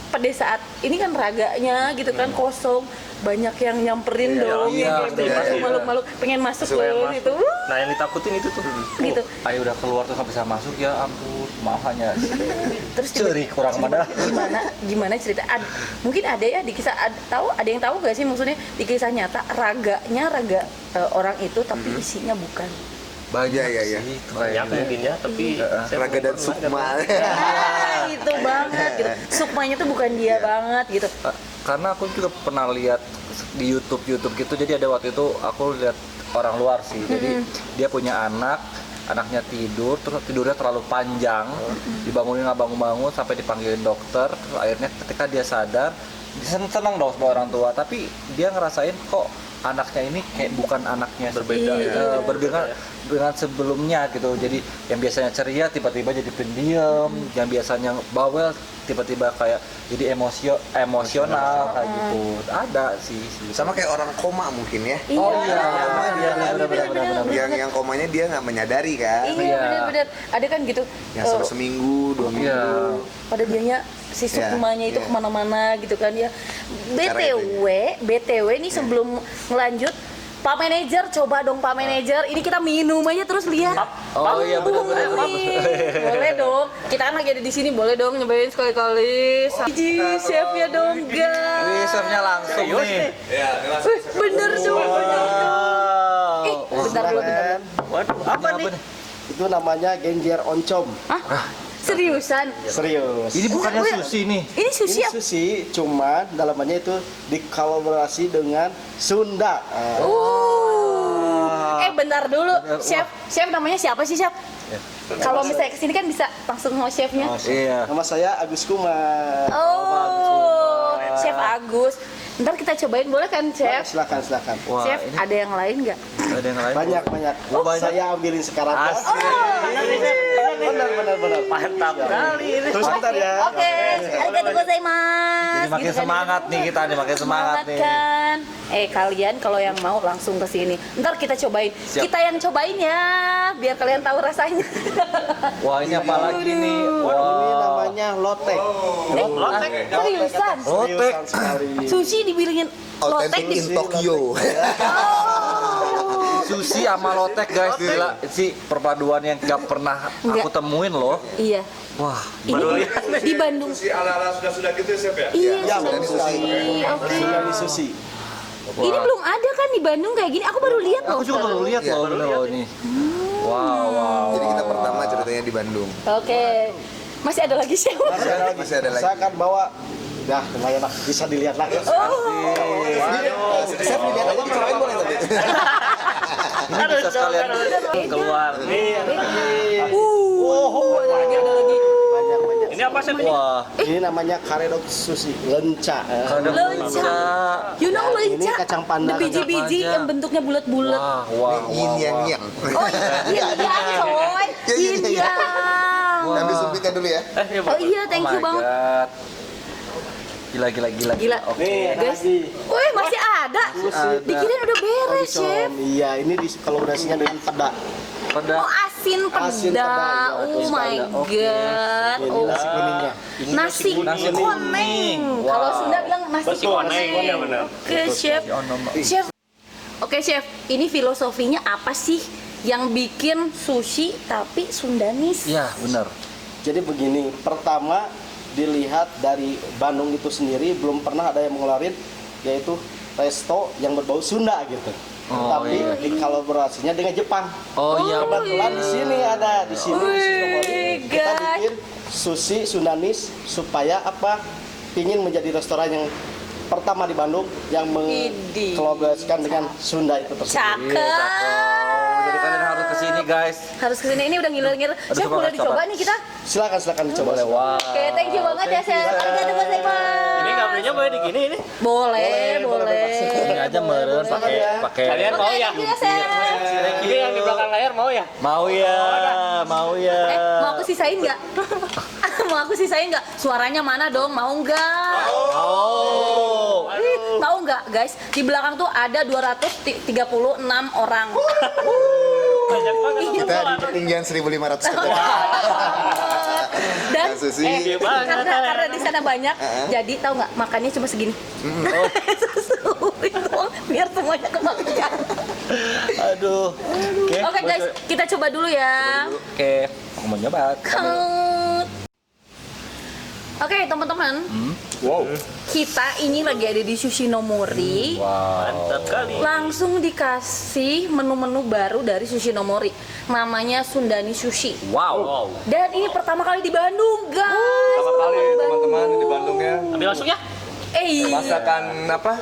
Speaker 1: pada saat ini kan raganya gitu kan kosong, banyak yang nyamperin dong,
Speaker 2: iya,
Speaker 1: yang kayak
Speaker 2: iya,
Speaker 1: begitu,
Speaker 3: iya.
Speaker 1: malu-malu pengen masuk
Speaker 3: Pengen
Speaker 1: loh
Speaker 4: Masuk.
Speaker 1: gitu.
Speaker 4: Nah yang ditakutin itu tuh.
Speaker 1: Gitu.
Speaker 2: Ayo udah keluar tuh nggak bisa masuk ya ampun, maaf hanya
Speaker 1: Terus
Speaker 2: ceri kurang mana.
Speaker 1: gimana cerita? Mungkin ada ya di kisah ada yang tahu gak sih maksudnya di kisah nyata raga orang itu tapi isinya bukan.
Speaker 2: Banyak
Speaker 3: Iya.
Speaker 2: sih,
Speaker 4: Banyak
Speaker 2: kayaknya.
Speaker 4: mungkin ya, tapi saya
Speaker 3: Raga dan
Speaker 4: belum
Speaker 3: Sukma.
Speaker 1: Nah, itu banget gitu. Sukmanya tuh bukan dia banget gitu.
Speaker 2: Karena aku juga pernah lihat di YouTube gitu, jadi ada waktu itu aku lihat orang luar sih, jadi dia punya anaknya tidur, terus tidurnya terlalu panjang, dibangunin nggak bangun-bangun sampai dipanggilin dokter, terus akhirnya ketika dia sadar, dia senang dong sama orang tua, tapi dia ngerasain kok anaknya ini kayak bukan anaknya
Speaker 4: Berbeda
Speaker 1: ya.
Speaker 2: berbeda dengan sebelumnya gitu. Jadi yang biasanya ceria tiba-tiba jadi pendiam, yang biasanya bawel tiba-tiba kayak jadi emosional kayak gitu. Ada sih.
Speaker 3: Sama kayak orang koma mungkin ya.
Speaker 2: Oh iya,
Speaker 1: benar.
Speaker 3: Yang komanya dia nggak menyadari kan.
Speaker 1: Iya,
Speaker 2: Iya.
Speaker 1: benar-benar. Ada kan gitu.
Speaker 3: Yang sampai seminggu, 2 minggu.
Speaker 2: Iya.
Speaker 1: Pada dianya si Sukmanya itu
Speaker 3: iya.
Speaker 1: kemana-mana gitu kan ya.
Speaker 3: Cara
Speaker 1: BTW nih sebelum ngelanjut, Pak Manajer, coba dong Pak Manajer. Ini kita minum aja terus lihat.
Speaker 2: Oh iya, benar-benar.
Speaker 1: Boleh dong. Kita kan lagi ada di sini, boleh dong nyobain sekali-kali. Iji, chefnya dong, guys.
Speaker 2: Wih, sernya langsung nih.
Speaker 1: Wih, bener dong. Bentar dulu.
Speaker 4: Waduh, apa
Speaker 2: Ini
Speaker 4: nih?
Speaker 5: Itu namanya genjer oncom.
Speaker 1: Hah? Seriusan?
Speaker 5: Serius.
Speaker 2: Ini bukannya sushi nih.
Speaker 1: Ini sushi
Speaker 5: Ini
Speaker 1: ya?
Speaker 5: sushi, cuman dalamannya itu dikolaborasi dengan Sunda.
Speaker 1: Bentar dulu. Chef namanya siapa sih, Chef? Kalau misalnya kesini kan bisa langsung sama chefnya.
Speaker 2: Iya.
Speaker 5: Nama saya Agus Kumar.
Speaker 1: Oh, Chef Agus. Ntar kita cobain boleh kan, Chef?
Speaker 5: Silakan.
Speaker 2: Wah,
Speaker 1: Chef,
Speaker 2: ini
Speaker 1: ada yang lain nggak?
Speaker 2: ada yang lain.
Speaker 5: Banyak.
Speaker 2: Oh, banyak.
Speaker 5: Saya ambilin sekarang.
Speaker 2: Asik.
Speaker 5: Benar.
Speaker 4: Mantap kali ini.
Speaker 5: Terus sebentar ya.
Speaker 1: Oke, arigatou gozaimasu.
Speaker 2: Jadi makin
Speaker 1: Gitu kan.
Speaker 2: semangat nih kita nih, makin semangat nih.
Speaker 1: kan. Kalian kalau yang mau langsung ke sini. Ntar kita cobain.
Speaker 2: Siap.
Speaker 1: Kita yang cobain ya, biar kalian tahu rasanya.
Speaker 2: Wah, ini apa lagi nih?
Speaker 5: Ini namanya lotek.
Speaker 4: Lotek.
Speaker 1: Seriusan?
Speaker 2: Lotek.
Speaker 5: Seriusan sekali.
Speaker 1: Sushi dibilangin lotek
Speaker 3: Authentic
Speaker 1: di
Speaker 3: in Tokyo.
Speaker 2: Sushi sama lotek guys, gila sih perpaduan yang gak pernah aku
Speaker 1: Enggak.
Speaker 2: temuin loh.
Speaker 1: Iya.
Speaker 2: Wah,
Speaker 1: Ini di Bandung.
Speaker 6: Si ala-ala sudah gitu ya, Chef ya?
Speaker 1: Iya,
Speaker 5: Ya,
Speaker 1: sudah
Speaker 5: betul
Speaker 1: sushi.
Speaker 5: sekali.
Speaker 1: Oke.
Speaker 5: Dari sushi.
Speaker 1: Ini belum ada kan di Bandung kayak gini. Aku baru lihat loh.
Speaker 2: aku juga baru lihat
Speaker 3: Iya,
Speaker 2: loh bener loh ini. Wow.
Speaker 3: Jadi kita pertama ceritanya di Bandung.
Speaker 1: Oke. Masih ada lagi chef?
Speaker 3: Masih ada lagi.
Speaker 5: Saya akan bawa. Dah, lumayan lah. Bisa dilihat lagi.
Speaker 1: Oh.
Speaker 3: Chef dilihat aja, cobain boleh tapi.
Speaker 2: Ini bisa sekalian
Speaker 4: keluar. Nih,
Speaker 1: Lagi ada lagi.
Speaker 5: Banyak.
Speaker 4: ini apa sih?
Speaker 2: wah,
Speaker 5: Ini namanya karedok sushi lenca.
Speaker 2: kadang
Speaker 1: Lenca. You know
Speaker 5: Ini
Speaker 1: lenca?
Speaker 5: kacang pandan.
Speaker 1: Biji-biji yang bentuknya bulat-bulat.
Speaker 2: wah,
Speaker 3: Yin yang yang.
Speaker 1: Oh iya, coy.
Speaker 3: Iya.
Speaker 1: Iya.
Speaker 3: Ambil sumpitnya dulu ya.
Speaker 1: Oh iya, thank you banget.
Speaker 2: Gila.
Speaker 1: Gila.
Speaker 2: Oke.
Speaker 5: Nih,
Speaker 1: Guys.
Speaker 5: lagi.
Speaker 1: Wih, masih ada.
Speaker 5: Sushi.
Speaker 1: Dikirain udah beres,
Speaker 5: Oncom.
Speaker 1: Chef.
Speaker 5: Iya, ini kolaborasinya dengan peda.
Speaker 2: Pada
Speaker 1: Oh, asin
Speaker 5: Asin
Speaker 1: peda.
Speaker 5: peda, ya,
Speaker 1: Oh
Speaker 5: asin
Speaker 1: my
Speaker 5: peda. Oke.
Speaker 1: god.
Speaker 5: Ini
Speaker 1: Oh.
Speaker 5: nasi kuningnya.
Speaker 1: Nasi
Speaker 2: Nasi
Speaker 1: koneng.
Speaker 2: Wow.
Speaker 1: Kalau Sunda bilang nasi
Speaker 4: Nasi koneng,
Speaker 1: koneng.
Speaker 4: iya benar.
Speaker 1: Oke, Chef. Chef. Oke, Chef. Ini filosofinya apa sih yang bikin sushi tapi Sundanis?
Speaker 2: ya benar.
Speaker 5: Jadi begini, pertama dilihat dari Bandung itu sendiri belum pernah ada yang mengeluarin yaitu resto yang berbau Sunda gitu.
Speaker 2: Oh,
Speaker 5: Tapi
Speaker 2: iya.
Speaker 5: di kolaborasinya dengan Jepang.
Speaker 2: Oh iya,
Speaker 5: Kebetulan di sini ada di sini di Sinomori
Speaker 1: Wih,
Speaker 5: kita
Speaker 1: guys.
Speaker 5: bikin sushi Sundanis supaya apa? Pingin menjadi restoran yang pertama di Bandung yang
Speaker 1: Idih.
Speaker 5: mengkolaborasikan dengan Sunda itu tersebut.
Speaker 1: Cakep.
Speaker 2: Jadi kalian harus kesini guys.
Speaker 1: Harus kesini, ini udah ngiler-ngiler. Chef,
Speaker 2: coba,
Speaker 1: boleh dicoba
Speaker 2: coba.
Speaker 1: nih kita?
Speaker 5: Silakan dicoba.
Speaker 2: Boleh, wah.
Speaker 1: Oke, thank you banget ya, Chef. Arigatou gozaimasu.
Speaker 4: Ini nggak boleh nyoba di gini ini.
Speaker 1: Boleh.
Speaker 2: Ini aja meren pakai.
Speaker 4: Kalian
Speaker 1: Oke,
Speaker 4: mau ya?
Speaker 1: thank you ya, Chef.
Speaker 4: Ini yang di belakang layar mau ya?
Speaker 2: Mau ya.
Speaker 1: Mau aku sisain nggak? Mau aku sisain nggak? Suaranya mana dong? Mau nggak?
Speaker 2: Oh.
Speaker 1: Tahu nggak, guys? Di belakang tuh ada 236 orang.
Speaker 4: Banyak banget.
Speaker 3: Kita di ketinggian 1.500 ke
Speaker 1: Dan
Speaker 3: Sushi.
Speaker 1: karena di sana banyak, jadi tahu nggak makannya cuma segini. Itu biar semuanya kemakan.
Speaker 2: Aduh.
Speaker 1: Oke guys, kita coba dulu ya.
Speaker 2: Oke, aku mau nyoba.
Speaker 1: Oke teman-teman,
Speaker 2: Wow.
Speaker 1: kita ini lagi ada di Sushi Nomori.
Speaker 2: Wow.
Speaker 4: Mantap kali.
Speaker 1: Langsung dikasih menu-menu baru dari Sushi Nomori. Namanya Sundani Sushi.
Speaker 2: Wow.
Speaker 1: Dan ini pertama kali di Bandung, guys.
Speaker 6: Pertama kali teman-teman di Bandung ya.
Speaker 4: Ambil langsung ya.
Speaker 1: Iya.
Speaker 6: Masakan apa?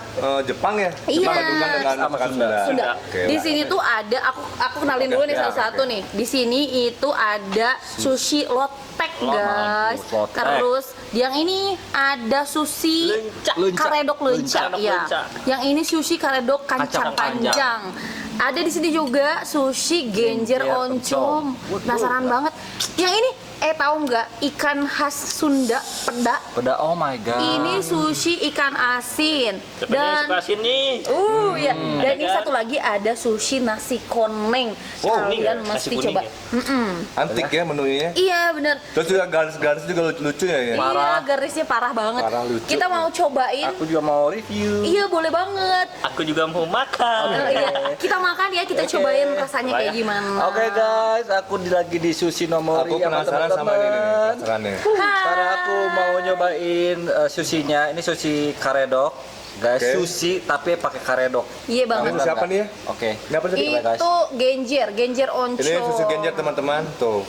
Speaker 6: Jepang ya?
Speaker 1: Iya.
Speaker 6: Jepang gabungan dengan
Speaker 2: Sama
Speaker 6: masakan
Speaker 2: Sunda.
Speaker 6: Sunda.
Speaker 1: Sunda.
Speaker 6: Oke,
Speaker 1: Di
Speaker 6: lah.
Speaker 1: sini tuh ada, aku kenalin dulu nih
Speaker 6: ya,
Speaker 1: satu-satu nih. Di sini itu ada sushi lotek, guys.
Speaker 2: mampus, lotek.
Speaker 1: Terus yang ini ada sushi karedok lenca,
Speaker 4: Karedok
Speaker 1: ya.
Speaker 4: lenca.
Speaker 1: Yang ini sushi karedok kacang
Speaker 2: Kacang panjang.
Speaker 1: panjang. Ada di sini juga sushi genjer oncom. Penasaran banget. Yang ini tahu nggak ikan khas Sunda peda?
Speaker 2: Pada oh my god.
Speaker 1: Ini sushi ikan asin.
Speaker 4: Sebenarnya sebelah sini.
Speaker 1: Ya. Dan ini
Speaker 4: Ada kan?
Speaker 1: satu lagi ada sushi nasi koneng.
Speaker 4: kuning ya?
Speaker 1: Kalian
Speaker 4: Nasi
Speaker 1: mesti
Speaker 4: kuning
Speaker 1: coba.
Speaker 4: ya?
Speaker 6: Antik ya menunya.
Speaker 1: Iya bener.
Speaker 6: Terus juga garis-garis juga lucu ya.
Speaker 1: Iya
Speaker 2: Parah.
Speaker 1: garisnya parah banget.
Speaker 6: Parah, lucu.
Speaker 1: Kita mau cobain.
Speaker 2: Aku juga mau review.
Speaker 1: Iya boleh banget.
Speaker 4: Aku juga mau makan.
Speaker 1: Iya. Kita makan ya, kita cobain rasanya kayak gimana.
Speaker 2: Oke guys, aku lagi di Sushi Nomori
Speaker 6: Aku penasaran sama ini nih, penasaran nih.
Speaker 2: Sekarang aku mau nyobain sushinya. Ini sushi karedok, guys.
Speaker 6: Oke.
Speaker 2: Sushi tapi pakai karedok.
Speaker 1: Iya banget.
Speaker 6: Ini siapa nih ya?
Speaker 2: Oke.
Speaker 6: Ini apa tadi?
Speaker 2: Coba, guys.
Speaker 1: Itu genjer oncom.
Speaker 6: Ini susu genjer teman-teman. Tuh.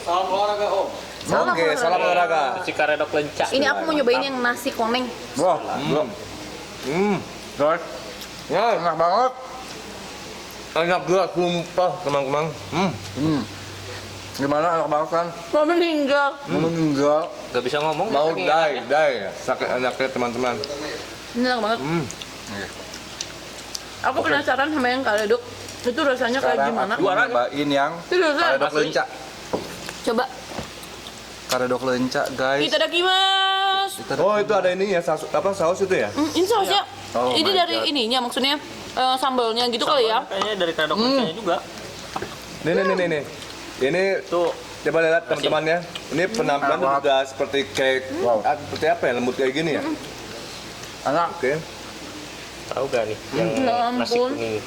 Speaker 1: Salam
Speaker 6: Oke, salam olahraga.
Speaker 4: Si karedok lenca.
Speaker 1: Ini aku mau nyobain yang nasi koneng.
Speaker 2: Wah, belum. Guys,
Speaker 6: Ya,
Speaker 2: enak banget.
Speaker 6: enak juga sumpah teman-teman.
Speaker 2: Gimana enak banget kan?
Speaker 1: Mau meninggal.
Speaker 2: Meninggal.
Speaker 4: Gak bisa ngomong.
Speaker 6: Mau
Speaker 4: saking
Speaker 6: die,
Speaker 4: enaknya.
Speaker 6: die. Sakit enaknya teman-teman.
Speaker 1: Ini enak banget. Aku penasaran sama yang karedok. Itu rasanya kayak
Speaker 2: Sekarang
Speaker 1: gimana?
Speaker 2: aku nyobain yang
Speaker 1: Seriusan?
Speaker 2: karedok lenca.
Speaker 1: Coba.
Speaker 2: Karedok lenca, guys.
Speaker 1: Itadakimasu.
Speaker 6: Oh, itu ada ini ya, saus itu ya?
Speaker 1: Ini sausnya.
Speaker 2: Oh
Speaker 1: Ini
Speaker 2: my
Speaker 1: dari
Speaker 2: God.
Speaker 1: ininya maksudnya sambalnya gitu kali ya.
Speaker 4: Kayaknya dari karedok lencanya juga.
Speaker 6: Nih. Ini
Speaker 4: Tuh.
Speaker 6: coba lihat teman-teman ya. Ini penampilan juga seperti cake. Seperti apa ya? Lembut kayak gini ya?
Speaker 2: Enak.
Speaker 6: Oke.
Speaker 4: Tahu gak nih yang
Speaker 1: Ya
Speaker 4: nasi
Speaker 1: ampun.
Speaker 4: kuning?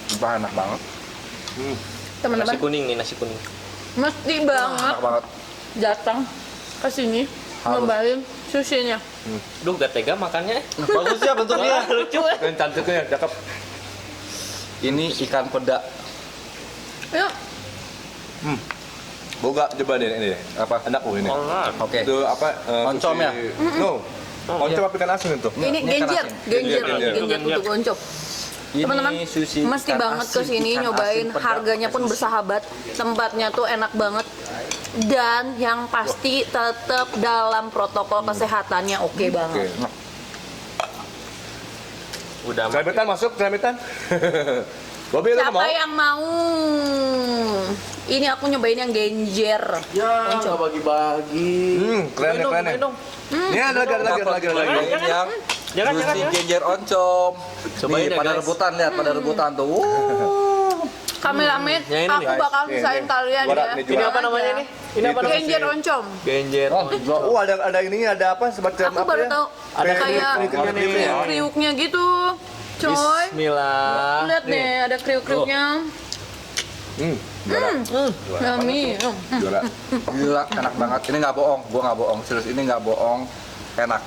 Speaker 2: Sumpah enak banget.
Speaker 1: Teman-teman,
Speaker 4: Nasi kuning nih, nasi kuning.
Speaker 1: mesti banget
Speaker 2: Enak banget.
Speaker 1: datang ke sini nyobain sushinya.
Speaker 4: Duh, gak tega makannya.
Speaker 2: Bagus ya bentuknya.
Speaker 4: Lucu ya.
Speaker 6: Dan cantiknya cakep.
Speaker 2: Ini ikan peda.
Speaker 1: Yuk,
Speaker 6: Boga coba deh ini deh.
Speaker 2: Apa?
Speaker 6: Enak loh ini.
Speaker 4: Oh,
Speaker 2: Oke.
Speaker 6: Itu apa?
Speaker 2: Oncom ya?
Speaker 6: No. Oncom apa ikan asin itu?
Speaker 1: ini
Speaker 2: ini ikan
Speaker 1: genjer,
Speaker 2: asin.
Speaker 1: genjer,
Speaker 6: Genjer.
Speaker 1: genjer kutu oncom.
Speaker 2: Ini
Speaker 1: Teman-teman,
Speaker 2: sushi
Speaker 1: mesti
Speaker 2: ikan
Speaker 1: banget
Speaker 2: asin,
Speaker 1: kesini
Speaker 2: ikan
Speaker 1: nyobain,
Speaker 2: asin pedang
Speaker 1: harganya
Speaker 2: pakai
Speaker 1: pun
Speaker 2: sushi.
Speaker 1: bersahabat, tempatnya tuh enak banget, dan yang pasti tetap dalam protokol kesehatannya oke banget.
Speaker 4: Udah
Speaker 6: Ceramitan masuk, ceramitan. Bobby lu
Speaker 1: Siapa
Speaker 6: mau?
Speaker 1: yang mau? Ini aku nyobain yang genjer.
Speaker 5: Ya, nggak bagi-bagi.
Speaker 6: Keren ya, keren ya. Ini ada lagi, ada lagi, ada lagi, ada lagi.
Speaker 2: Ini yang
Speaker 4: Jangan,
Speaker 2: sushi
Speaker 4: jangan.
Speaker 2: genjer oncom.
Speaker 4: Cobain
Speaker 2: Nih,
Speaker 4: ya,
Speaker 2: pada
Speaker 4: guys.
Speaker 2: rebutan, lihat pada rebutan tuh.
Speaker 1: Kameramen,
Speaker 4: Yang ini
Speaker 1: aku
Speaker 4: nih, guys.
Speaker 1: bakal
Speaker 6: Nih,
Speaker 1: sisain
Speaker 6: nih.
Speaker 1: kalian
Speaker 6: Juara,
Speaker 1: ya.
Speaker 6: nih,
Speaker 4: Ini apa namanya nih? Ini apa namanya?
Speaker 1: Genjer oncom.
Speaker 4: Genjer.
Speaker 6: Oh, ada ininya, ada apa semacam
Speaker 1: Aku
Speaker 6: apa
Speaker 1: baru
Speaker 6: ya?
Speaker 1: tahu
Speaker 4: Ada
Speaker 1: kayak
Speaker 6: kriuk-kriuknya nih.
Speaker 1: kriuknya gitu, coy.
Speaker 4: Bismillah.
Speaker 1: Lihat deh, ada kriuk-kriuknya. Yummy.
Speaker 6: Juara.
Speaker 2: Gila, enak banget. Ini nggak bohong, gua nggak bohong. Serius, ini nggak bohong. Enak,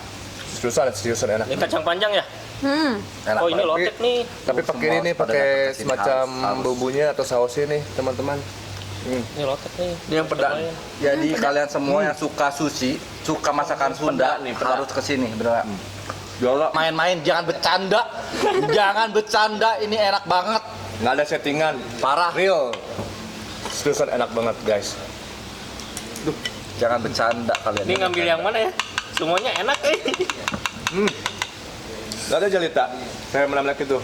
Speaker 6: Seriusan enak.
Speaker 4: Ini kacang panjang ya?
Speaker 2: enak.
Speaker 4: Oh, ini
Speaker 2: banget.
Speaker 4: lotek nih.
Speaker 6: Tapi pakai ini nih,
Speaker 2: Pada
Speaker 6: pakai
Speaker 2: datang ke sini
Speaker 6: semacam
Speaker 2: harus.
Speaker 6: bumbunya atau sausnya nih, teman-teman.
Speaker 4: Ini lotek nih.
Speaker 6: Ini yang pedang.
Speaker 2: Jadi kalian semua yang suka sushi, suka masakan Sunda,
Speaker 4: Peda nih, peda.
Speaker 2: harus kesini, beneran. Main-main, jangan bercanda, jangan bercanda. Ini enak banget,
Speaker 6: Nggak ada settingan.
Speaker 2: parah.
Speaker 6: Real. Seriusan enak banget, guys.
Speaker 2: Jangan bercanda kalian.
Speaker 4: Ini ngambil yang mana ya? Semuanya enak
Speaker 6: Nggak ada jelita. Saya menamlek itu.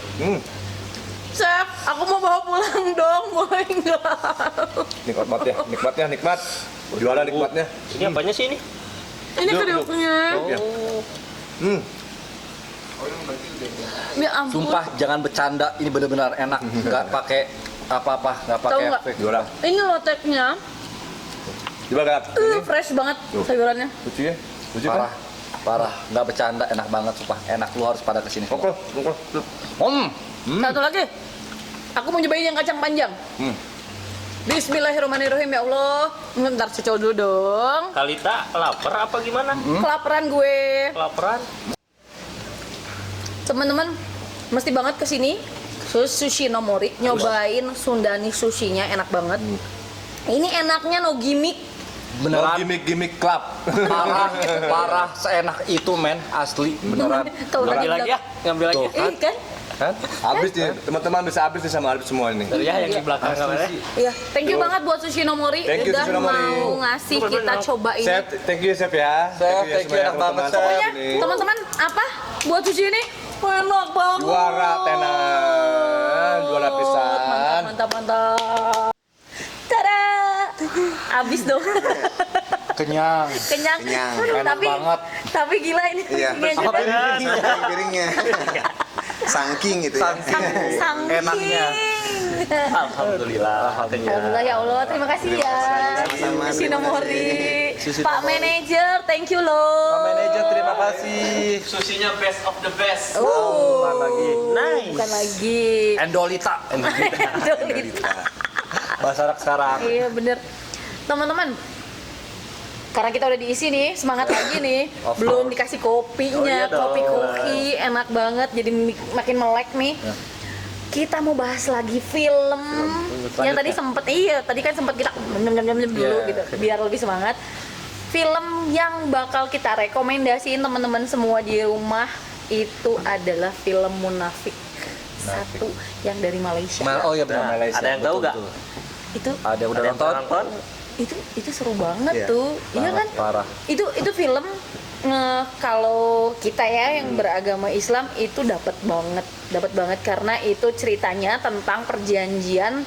Speaker 1: Chef, aku mau bawa pulang dong, boleh nggak?
Speaker 6: Nikmat ya, nikmatnya, nikmat. Juara nikmatnya.
Speaker 4: Ini apanya sih ini?
Speaker 1: Ini kriuknya.
Speaker 6: Ya.
Speaker 1: Ya ampun.
Speaker 2: Sumpah, jangan bercanda. Ini benar-benar enak. Nggak pakai apa-apa, nggak
Speaker 1: Tahu
Speaker 2: pakai
Speaker 1: nggak?
Speaker 2: fake.
Speaker 6: Juara.
Speaker 1: Ini loteknya,
Speaker 6: Coba kan? Ini
Speaker 1: fresh banget sayurannya.
Speaker 6: lucu ya? Lucu kan?
Speaker 2: Parah, parah. Nggak bercanda, enak banget. Sumpah, enak. Lu harus pada kesini.
Speaker 6: Oke, oke.
Speaker 1: Satu lagi. Aku mau nyobain yang kacang panjang. Bismillahirrahmanirrahim, ya Allah. Bentar, cocok dulu dong.
Speaker 4: Kalita lapar apa gimana?
Speaker 1: Kelaparan gue.
Speaker 4: Kelaparan.
Speaker 1: Teman-teman, mesti banget kesini. Sushi no Mori, nyobain Sundani sushinya enak banget. Ini enaknya no gimmick.
Speaker 2: Beneran.
Speaker 6: Gimmick club.
Speaker 2: Parah, parah. Seenak itu, men. Asli, beneran.
Speaker 1: Kalau
Speaker 4: Ngambil lagi ya? Ngambil lagi.
Speaker 2: Tuh.
Speaker 1: Kan?
Speaker 2: Kan?
Speaker 6: Habis nih, teman-teman bisa habis nih sama Alif semua ini.
Speaker 4: Ya yang di belakang kameranya.
Speaker 1: Iya, thank you banget buat Sushi no Mori
Speaker 6: Thank you,
Speaker 1: udah
Speaker 6: Sushi no Mori.
Speaker 1: mau ngasih kita coba ini.
Speaker 6: Chef, thank you Chef ya.
Speaker 2: Chef, thank you, enak banget, Chef.
Speaker 1: Pokoknya teman-teman apa buat sushi ini enak banget.
Speaker 6: Juara tenan, juara pisan.
Speaker 1: Mantap, mantap. Tada! Abis dong.
Speaker 2: Kenyang.
Speaker 1: Kenyang.
Speaker 3: Kenyang.
Speaker 1: Aduh,
Speaker 2: Enak
Speaker 1: tapi
Speaker 2: banget.
Speaker 1: tapi gila ini.
Speaker 3: Iya.
Speaker 1: Genjer.
Speaker 3: Piringnya. Saking gitu ya.
Speaker 1: Saking.
Speaker 2: Enaknya.
Speaker 4: Alhamdulillah.
Speaker 1: Alhamdulillah ya Allah, terima kasih ya.
Speaker 3: Sama-sama,
Speaker 1: Sushi no
Speaker 3: terima
Speaker 1: Mori.
Speaker 2: Sushi
Speaker 1: Pak
Speaker 2: no Mori.
Speaker 1: Manager, thank you loh.
Speaker 2: Pak Manajer, terima kasih.
Speaker 4: Susinya best of the best.
Speaker 2: Bukan lagi.
Speaker 4: Nice.
Speaker 1: Bukan lagi.
Speaker 2: Endolita.
Speaker 1: Endolita.
Speaker 2: Bahasa anak sekarang.
Speaker 1: Iya bener. Teman-teman, karena kita udah diisi nih, semangat lagi nih.
Speaker 2: Of
Speaker 1: Belum
Speaker 2: course.
Speaker 1: dikasih kopinya,
Speaker 2: Oh, iya dong.
Speaker 1: kopi enak banget, jadi makin melek nih.
Speaker 2: Ya.
Speaker 1: Kita mau bahas lagi film yang tadi sempet, tadi kan sempet kita dulu
Speaker 2: Iya.
Speaker 1: gitu, biar lebih semangat. Film yang bakal kita rekomendasiin teman-teman semua di rumah itu adalah film Munafik. Satu yang dari Malaysia.
Speaker 2: Oh iya benar
Speaker 4: Nah,
Speaker 2: Malaysia.
Speaker 4: ada yang tahu
Speaker 2: Betul,
Speaker 4: nggak?
Speaker 2: betul.
Speaker 1: Itu
Speaker 2: Ada udah
Speaker 4: Ada yang
Speaker 2: nonton?
Speaker 4: nonton?
Speaker 1: itu seru banget
Speaker 3: Iya,
Speaker 1: tuh. Iya kan?
Speaker 2: Parah.
Speaker 1: Itu film kalau kita ya yang beragama Islam itu dapat banget karena itu ceritanya tentang perjanjian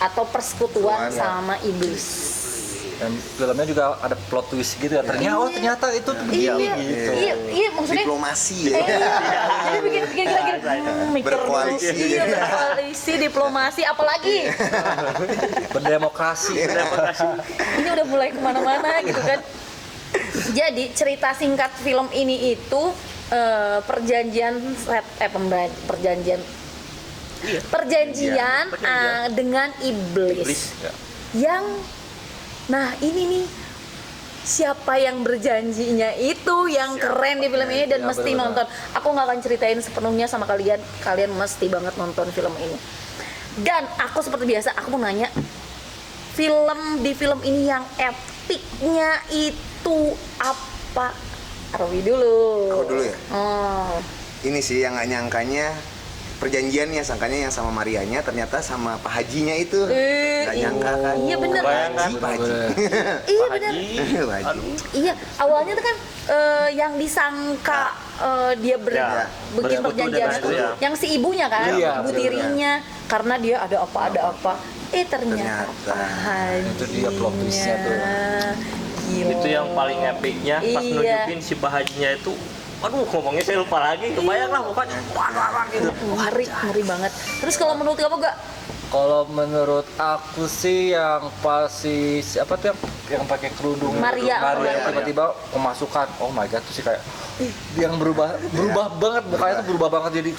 Speaker 1: atau persekutuan
Speaker 3: Persekutuan,
Speaker 1: sama iblis.
Speaker 2: Dan filmnya juga ada plot twist gitu ya. Ternyata itu tuh
Speaker 1: Iya,
Speaker 2: begini gitu.
Speaker 1: iya maksudnya.
Speaker 3: Diplomasi
Speaker 1: Iya,
Speaker 3: ya.
Speaker 1: jadi bikin gila mikir dulu.
Speaker 3: Berkoalisi.
Speaker 1: Iya, berkoalisi, diplomasi, apalagi
Speaker 2: Berdemokrasi.
Speaker 1: ini udah mulai kemana-mana gitu kan. Jadi cerita singkat film ini itu perjanjian dengan iblis. Yang nah ini nih siapa yang berjanjinya itu yang keren di film ini dan
Speaker 2: Ya,
Speaker 1: mesti
Speaker 2: benar-benar.
Speaker 1: nonton. Aku nggak akan ceritain sepenuhnya sama kalian. Kalian mesti banget nonton film ini. Dan aku seperti biasa aku mau nanya di film ini yang epicnya itu apa? Arwi dulu.
Speaker 3: Aku dulu ya.
Speaker 1: Oh.
Speaker 3: Ini sih yang nggak nyangkanya perjanjiannya, sangkanya yang sama Marianya ternyata sama Pak Hajinya itu. Nggak nyangka kan.
Speaker 1: Iya bener.
Speaker 3: Pak Haji.
Speaker 1: Iya bener.
Speaker 3: Pak Haji.
Speaker 1: Iya, awalnya tuh kan yang disangka dia
Speaker 4: Ya,
Speaker 1: bikin
Speaker 4: bersekutu
Speaker 1: perjanjian
Speaker 4: dengan
Speaker 1: itu
Speaker 4: itu ya.
Speaker 1: yang si ibunya kan,
Speaker 2: Iya,
Speaker 1: ibu
Speaker 2: betul,
Speaker 1: tirinya, karena dia ada apa. Ternyata Pak Haji.
Speaker 2: Itu dia plot twist-nya tuh.
Speaker 1: Gila.
Speaker 4: Itu yang paling epicnya pas
Speaker 1: Iya.
Speaker 4: nunjukin si Pak Hajinya itu, aduh ngomongnya saya lupa lagi, kebayang lah pokoknya wah gitu.
Speaker 1: Ngeri banget. Terus kalau menurut kamu gak?
Speaker 2: Kalau menurut aku sih yang pasti siapa tuh yang pakai kerudung
Speaker 1: Maria.
Speaker 2: tiba-tiba kemasukan. Oh my god, tuh sih kayak yang berubah banget, mukanya tuh berubah banget jadi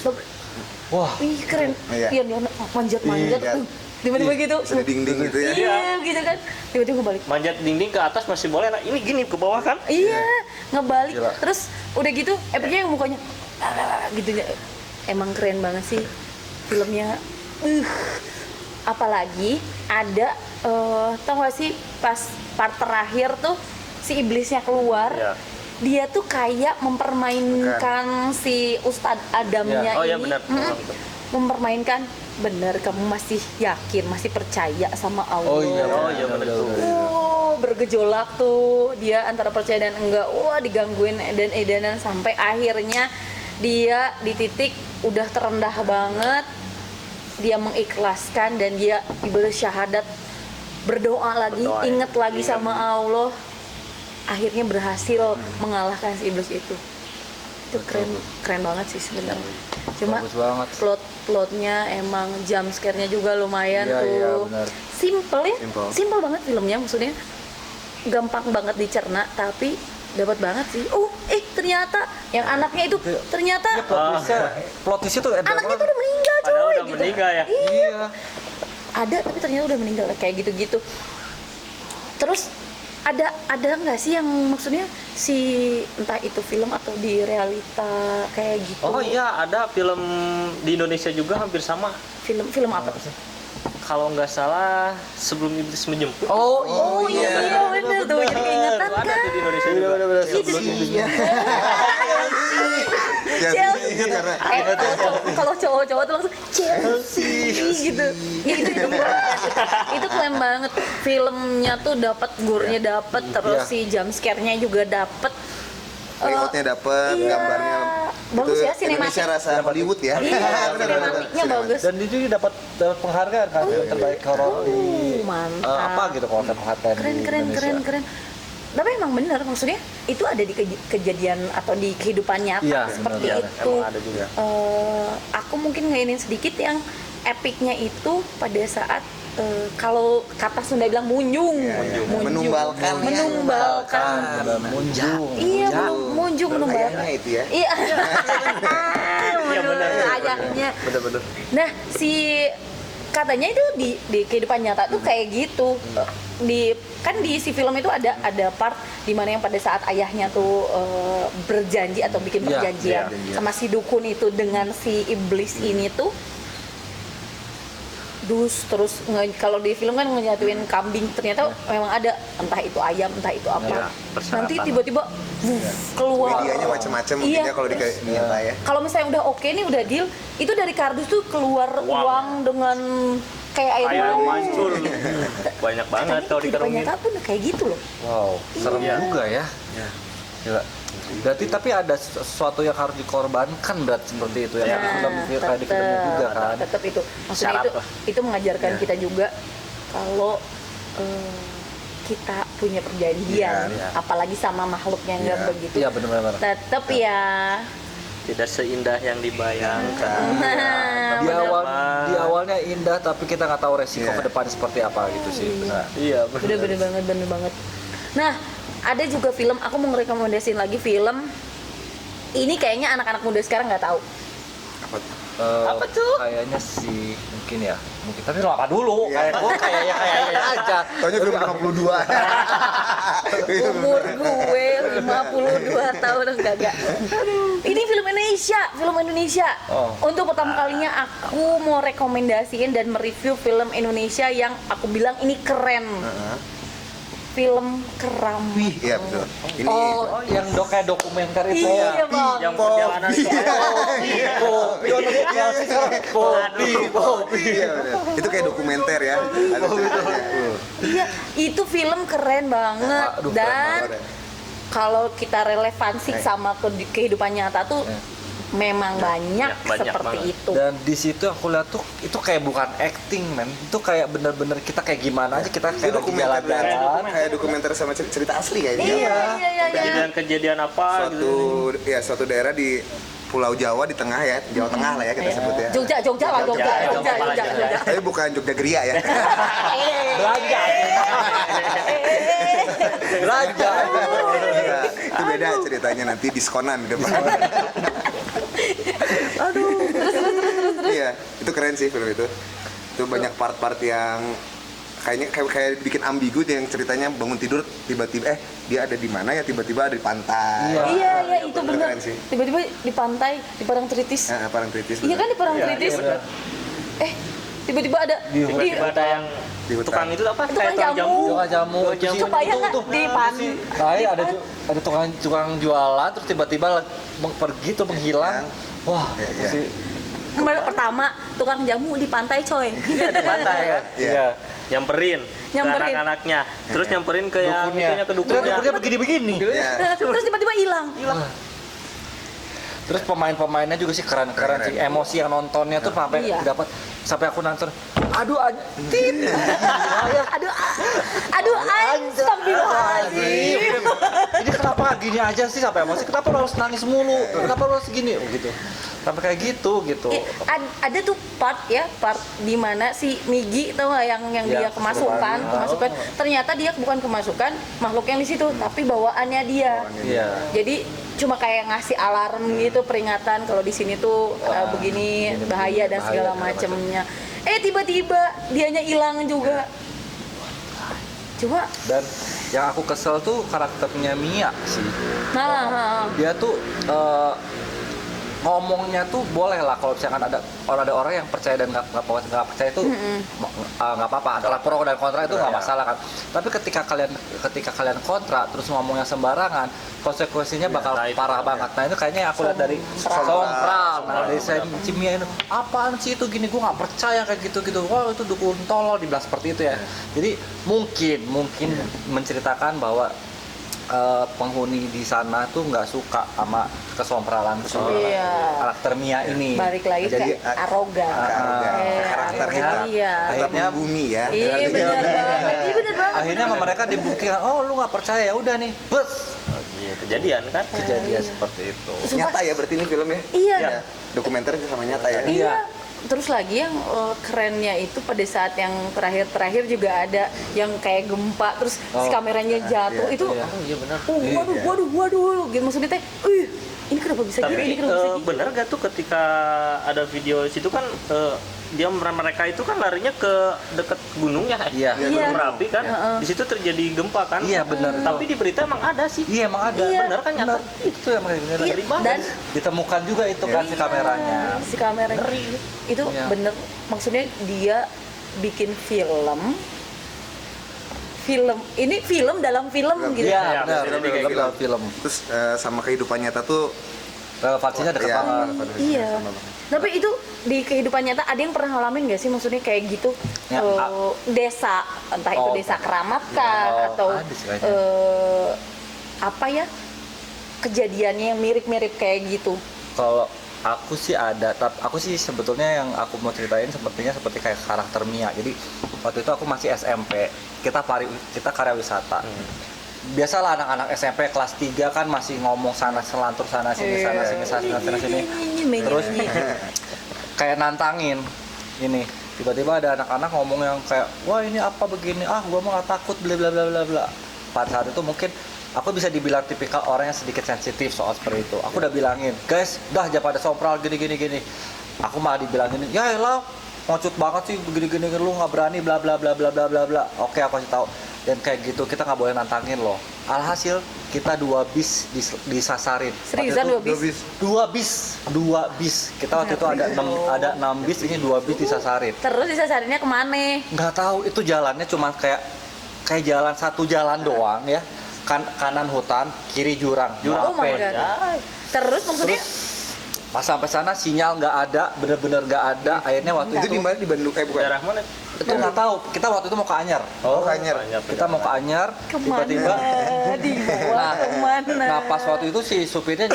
Speaker 2: wah.
Speaker 1: Ih keren.
Speaker 3: Iya.
Speaker 1: Iya, dia manjat-manjat.
Speaker 3: Iya.
Speaker 1: Tiba-tiba gitu.
Speaker 3: Sudah ding-ding gitu ya.
Speaker 1: Iya, gitu kan. Tiba-tiba balik.
Speaker 4: Manjat dinding ke atas masih boleh, nah ini gini ke bawah kan?
Speaker 1: Iya, ngebalik.
Speaker 2: Gila.
Speaker 1: Terus udah gitu, epicnya yang mukanya gitu ya. Emang keren banget sih filmnya. Apalagi ada tau gak sih pas part terakhir tuh si iblisnya keluar.
Speaker 4: Iya.
Speaker 1: Dia tuh kayak mempermainkan si Ustadz Adamnya
Speaker 4: Oh
Speaker 1: ini.
Speaker 4: iya benar.
Speaker 1: Mempermainkan, bener kamu masih yakin, masih percaya sama Allah.
Speaker 2: Oh iya,
Speaker 4: benar tuh.
Speaker 1: Bergejolak tuh dia antara percaya dan enggak. Wah, digangguin edan-edanan sampai akhirnya dia di titik udah terendah banget. Dia mengikhlaskan dan dia ibadah syahadat, berdoa lagi,
Speaker 4: Berdoa,
Speaker 1: inget
Speaker 4: ya.
Speaker 1: lagi sama Allah. Akhirnya berhasil mengalahkan si iblis itu. Itu keren banget sih sebenarnya. Cuma
Speaker 2: Bagus banget.
Speaker 1: plotnya emang jump scare-nya juga lumayan
Speaker 2: Iya,
Speaker 1: tuh.
Speaker 2: iya, benar.
Speaker 1: Simple ya,
Speaker 3: Simple.
Speaker 1: simple banget filmnya, maksudnya gampang banget dicerna tapi dapat banget sih. Ternyata yang anaknya itu ternyata
Speaker 2: Plot twist-nya tuh
Speaker 1: anaknya tuh udah meninggal coy.
Speaker 4: Padahal udah
Speaker 1: gitu.
Speaker 4: meninggal ya.
Speaker 1: Iya. Ada tapi ternyata udah meninggal kayak gitu-gitu. Terus ada nggak sih yang maksudnya si entah itu film atau di realita kayak gitu?
Speaker 4: Oh iya, ada film di Indonesia juga hampir sama.
Speaker 1: Film apa?
Speaker 4: Kalau nggak salah Sebelum Iblis Menjemput.
Speaker 1: Oh iya bener tuh jadi keingetan
Speaker 4: Ada
Speaker 1: kan.
Speaker 4: tuh di Indonesia juga.
Speaker 1: Chelsea kalau cowok-cowok tuh langsung Chelsea gitu. Itu itu keren banget. Filmnya tuh dapat gore-nya dapat, terus si jump scare-nya juga dapat.
Speaker 3: Layoutnya dapet,
Speaker 1: Iya.
Speaker 3: gambarnya
Speaker 1: Bagus
Speaker 3: itu
Speaker 1: ya, sinematik.
Speaker 3: Indonesia rasa Hollywood ya.
Speaker 1: Iya, sinematiknya bagus.
Speaker 2: Dan dia juga dapat penghargaan kan film terbaik horor di
Speaker 1: Mantap.
Speaker 2: apa gitu kalau penghargaan di Indonesia.
Speaker 1: Keren. Tapi emang bener, maksudnya itu ada di kejadian atau di kehidupan nyata
Speaker 2: Iya,
Speaker 1: seperti
Speaker 2: bener.
Speaker 1: itu.
Speaker 4: Emang ada juga.
Speaker 1: Aku mungkin ngainin sedikit yang epicnya itu pada saat kalau kata Sunda bilang munjung.
Speaker 3: Menumbalkan.
Speaker 2: Munjung.
Speaker 1: Iya, munjung menumbalkan.
Speaker 3: Ayahnya itu ya.
Speaker 1: Iya.
Speaker 4: Iya, benar.
Speaker 1: Ayahnya.
Speaker 4: Bener-bener.
Speaker 1: Nah, katanya itu di kehidupan nyata tuh kayak gitu. Di si film itu ada part di mana yang pada saat ayahnya tuh berjanji atau bikin
Speaker 2: Iya,
Speaker 1: perjanjian sama si dukun itu dengan si iblis ini tuh terus kalau di film kan nyatuin kambing, ternyata memang ada entah itu ayam entah itu apa.
Speaker 4: Iya, persyaratan.
Speaker 1: Nanti tiba-tiba keluar.
Speaker 3: Medianya macam-macam mungkin
Speaker 1: Iya.
Speaker 3: ya kalau di nyata ya.
Speaker 1: Kalau misalnya udah oke nih udah deal, itu dari kardus tuh keluar uang dengan kayak air
Speaker 4: Kayak
Speaker 1: mancur.
Speaker 4: mancur. Banyak banget kalau
Speaker 1: Kehidupan
Speaker 4: dikerungin.
Speaker 1: nyata pun kayak gitu loh.
Speaker 2: Wow, serem
Speaker 4: Iya.
Speaker 2: juga ya. Gila. Berarti tapi ada sesuatu yang harus dikorbankan berarti seperti itu ya. Di film kayak di filmnya juga kan.
Speaker 1: Tetap itu. Maksudnya
Speaker 4: Syarat
Speaker 1: itu
Speaker 4: lah.
Speaker 1: itu mengajarkan kita juga kalau kita punya perjanjian,
Speaker 3: Iya.
Speaker 1: apalagi sama makhluk yang nggak
Speaker 3: Iya.
Speaker 1: begitu.
Speaker 2: Iya benar-benar.
Speaker 1: Tetap ya.
Speaker 4: Tidak seindah yang dibayangkan.
Speaker 2: Di awalnya indah tapi kita nggak tahu resiko
Speaker 3: Iya.
Speaker 2: ke depan seperti apa gitu sih. Benar.
Speaker 4: Iya,
Speaker 1: Bener banget. Nah, ada juga film, aku mau ngerekomendasiin lagi film. Ini kayaknya anak-anak muda sekarang nggak tahu.
Speaker 4: Apa tuh?
Speaker 2: Kayaknya sih mungkin ya. Mungkin tapi lama dulu. Kayak gue kayaknya aja.
Speaker 3: Taunya film 52.
Speaker 1: Umur gue 52 tahun enggak. Ini film Indonesia.
Speaker 2: Oh.
Speaker 1: Untuk pertama kalinya aku mau rekomendasiin dan mereview film Indonesia yang aku bilang ini keren. film Keram.
Speaker 3: Iya betul. Ini
Speaker 2: Oh, yang kayak dokumenter itu
Speaker 1: Iya,
Speaker 2: ya.
Speaker 1: Bang.
Speaker 4: Yang perjalanan ke
Speaker 3: iya, bener. Itu kayak dokumenter ya. Ada ceritanya.
Speaker 1: Iya, itu film keren banget.
Speaker 2: Aduh, keren
Speaker 1: Dan
Speaker 3: banget ya.
Speaker 1: kalau kita relevansi sama kehidupan nyata tuh memang banyak
Speaker 4: banyak
Speaker 1: seperti
Speaker 4: banget.
Speaker 1: itu.
Speaker 2: Dan di situ aku lihat tuh itu kayak bukan acting, men. Itu kayak bener-bener kita kayak gimana aja, kita
Speaker 3: Itu
Speaker 2: kayak lagi
Speaker 3: dokumenter
Speaker 2: jalan-jalan.
Speaker 3: kayak dokumenter sama cerita asli kayaknya.
Speaker 1: Iya.
Speaker 4: kejadian-kejadian apa gitu.
Speaker 3: Suatu daerah di Pulau Jawa di tengah ya, Jawa Tengah lah ya kita sebut ya.
Speaker 1: Jogja lah, Jogja.
Speaker 3: Tapi bukan Jogja Geria ya.
Speaker 2: Belanja. Belanja.
Speaker 3: Iya, itu beda ceritanya nanti diskonan di depan. Terus. Iya, itu keren sih film itu. Itu banyak part-part yang kayaknya kayak bikin ambigu yang ceritanya bangun tidur tiba-tiba dia ada di mana ya, tiba-tiba ada di pantai.
Speaker 1: Iya, itu
Speaker 3: Itu
Speaker 1: benar.
Speaker 3: keren sih.
Speaker 1: Tiba-tiba di pantai, di Parangtritis.
Speaker 3: Parangtritis.
Speaker 1: Iya kan di Parangtritis? Tiba-tiba ada di
Speaker 4: Tiba-tiba ada yang
Speaker 3: Di hutan.
Speaker 4: tukang itu apa?
Speaker 1: Tukang
Speaker 4: Kayak
Speaker 1: jamu.
Speaker 2: Tukang jamu.
Speaker 1: supaya nggak di
Speaker 2: Ada tukang jualan terus tiba-tiba pergi tuh menghilang. Wah,
Speaker 3: Iya,
Speaker 2: itu
Speaker 3: iya.
Speaker 2: sih.
Speaker 1: Pertama, tukang jamu di pantai, coy.
Speaker 4: di pantai kan.
Speaker 3: Iya.
Speaker 4: Nyamperin ke
Speaker 1: Nyamperin.
Speaker 4: anak-anaknya. Terus nyamperin ke yang itunya ke
Speaker 2: Terus
Speaker 4: dukunnya.
Speaker 2: dukunnya begini-begini.
Speaker 3: Iya.
Speaker 1: Terus tiba-tiba hilang.
Speaker 2: Terus pemain-pemainnya juga sih keren-keren sih. Emosi yang nontonnya tuh sampai
Speaker 1: Iya.
Speaker 2: dapat, sampai aku nonton. Aduh, anjir.
Speaker 1: Aduh, astagfirullahaladzim.
Speaker 2: Ini kenapa gini aja sih sampai emosi? Kenapa lo harus nangis mulu? Kenapa lo harus gini? Oh, gitu. Sampai kayak gitu.
Speaker 1: Ada tuh part di mana si Migi tau nggak yang dia kemasukan. Ternyata dia bukan kemasukan makhluk yang di situ, tapi bawaannya dia.
Speaker 2: Iya.
Speaker 1: Jadi cuma kayak ngasih alarm gitu, peringatan kalau di sini tuh begini bahaya dan segala macemnya. Tiba-tiba dianya hilang juga. Coba.
Speaker 2: Dan yang aku kesel tuh karakternya Mia sih.
Speaker 1: Nah,
Speaker 2: Dia tuh ngomongnya tuh boleh lah kalau misalkan ada orang yang percaya dan nggak percaya itu nggak apa-apa, antara pro dan kontra itu nggak masalah kan. Tapi ketika kalian kontra terus ngomongnya sembarangan, konsekuensinya bakal parah banget. Nah itu kayaknya yang aku lihat dari Sompral, dari Cimia ini, apaan sih itu gini, gue nggak percaya kayak gitu. Wah itu dukun tolol, dibilang seperti itu ya. Jadi mungkin menceritakan bahwa penghuni di sana tuh nggak suka sama kesompralan karakter Mia ini.
Speaker 1: Balik lagi
Speaker 3: Jadi,
Speaker 1: ke arogan.
Speaker 3: Karakter kita.
Speaker 1: Iya.
Speaker 2: Akhirnya
Speaker 3: bumi ya.
Speaker 1: Iya benar banget.
Speaker 2: akhirnya sama mereka dibuktikan, oh lu nggak percaya ya udah nih, bus.
Speaker 4: Kejadian kan?
Speaker 2: Kejadian seperti itu.
Speaker 3: Nyata ya berarti ini filmnya.
Speaker 1: Iya.
Speaker 3: Ya, dokumenter sama nyata ya.
Speaker 1: Iya. Terus lagi yang kerennya itu pada saat yang terakhir juga ada yang kayak gempa terus si kameranya jatuh itu.
Speaker 2: Iya benar.
Speaker 1: Waduh, gitu maksudnya teh. Ini kenapa bisa
Speaker 4: Tapi
Speaker 1: gini? Ini kenapa bisa gini?
Speaker 4: bener gak tuh ketika ada video di situ kan mereka itu kan larinya ke dekat gunung ya,
Speaker 2: Iya.
Speaker 4: gunung Merapi kan, di situ terjadi gempa kan.
Speaker 2: Iya, benar.
Speaker 4: Tapi di berita emang ada sih.
Speaker 2: Iya emang ada.
Speaker 1: Iya.
Speaker 4: Bener kan nyata.
Speaker 2: Itu yang benar.
Speaker 1: Iya, dan
Speaker 2: Ditemukan juga itu kan si kameranya.
Speaker 1: si kameranya itu
Speaker 2: Iya.
Speaker 1: bener, maksudnya dia bikin film ini film dalam film gitu.
Speaker 2: Iya benar. Film.
Speaker 3: Terus sama kehidupan nyata tuh
Speaker 2: Relevansinya dekat
Speaker 3: ya,
Speaker 2: banget.
Speaker 1: Iya. Tapi itu di kehidupan nyata ada yang pernah ngalamin nggak sih, maksudnya kayak gitu
Speaker 2: Ya,
Speaker 1: desa, entah itu desa keramat kah atau
Speaker 2: ada sih kayaknya.
Speaker 1: apa ya, kejadiannya yang mirip-mirip kayak gitu.
Speaker 2: Kalau aku sih ada, tapi aku sih sebetulnya yang aku mau ceritain sepertinya seperti kayak karakter Mia. Jadi waktu itu aku masih SMP, kita karya wisata. Biasalah anak-anak SMP kelas 3 kan masih ngomong sana selantur sana sini. Terus kayak nantangin ini. Tiba-tiba ada anak-anak ngomong yang kayak, wah ini apa begini, gua mah nggak takut, bla bla bla bla bla. Pada saat itu mungkin aku bisa dibilang tipikal orang yang sedikit sensitif soal seperti itu. Aku udah bilangin, guys, dah jangan pada sompral gini. Aku malah dibilangin, ya elah, ngocut banget sih begini, lu nggak berani, bla bla bla bla bla bla bla. Oke, aku kasih tahu. Dan kayak gitu kita nggak boleh nantangin loh. Alhasil kita 2 bis disasarin.
Speaker 1: Seriusan 2 bis?
Speaker 2: 2 bis. Kita waktu itu ada 6 bis, ini 2 bis disasarin.
Speaker 1: Terus disasarinnya kemana?
Speaker 2: Nggak tahu, itu jalannya cuma kayak kayak jalan satu jalan doang ya, kanan hutan, kiri jurang.
Speaker 1: Oh my god. Terus maksudnya
Speaker 2: Pas sampai sana sinyal nggak ada, bener-bener nggak ada. Akhirnya waktu
Speaker 3: Itu
Speaker 2: itu
Speaker 3: di mana, di Bandung? Bukan.
Speaker 4: Daerah mana?
Speaker 2: itu nggak tahu. Kita waktu itu mau ke Anyar.
Speaker 3: Oh, Anyar.
Speaker 2: Kita mau ke Anyar, tiba-tiba
Speaker 1: dibawa kemana?
Speaker 2: nah pas waktu itu si supirnya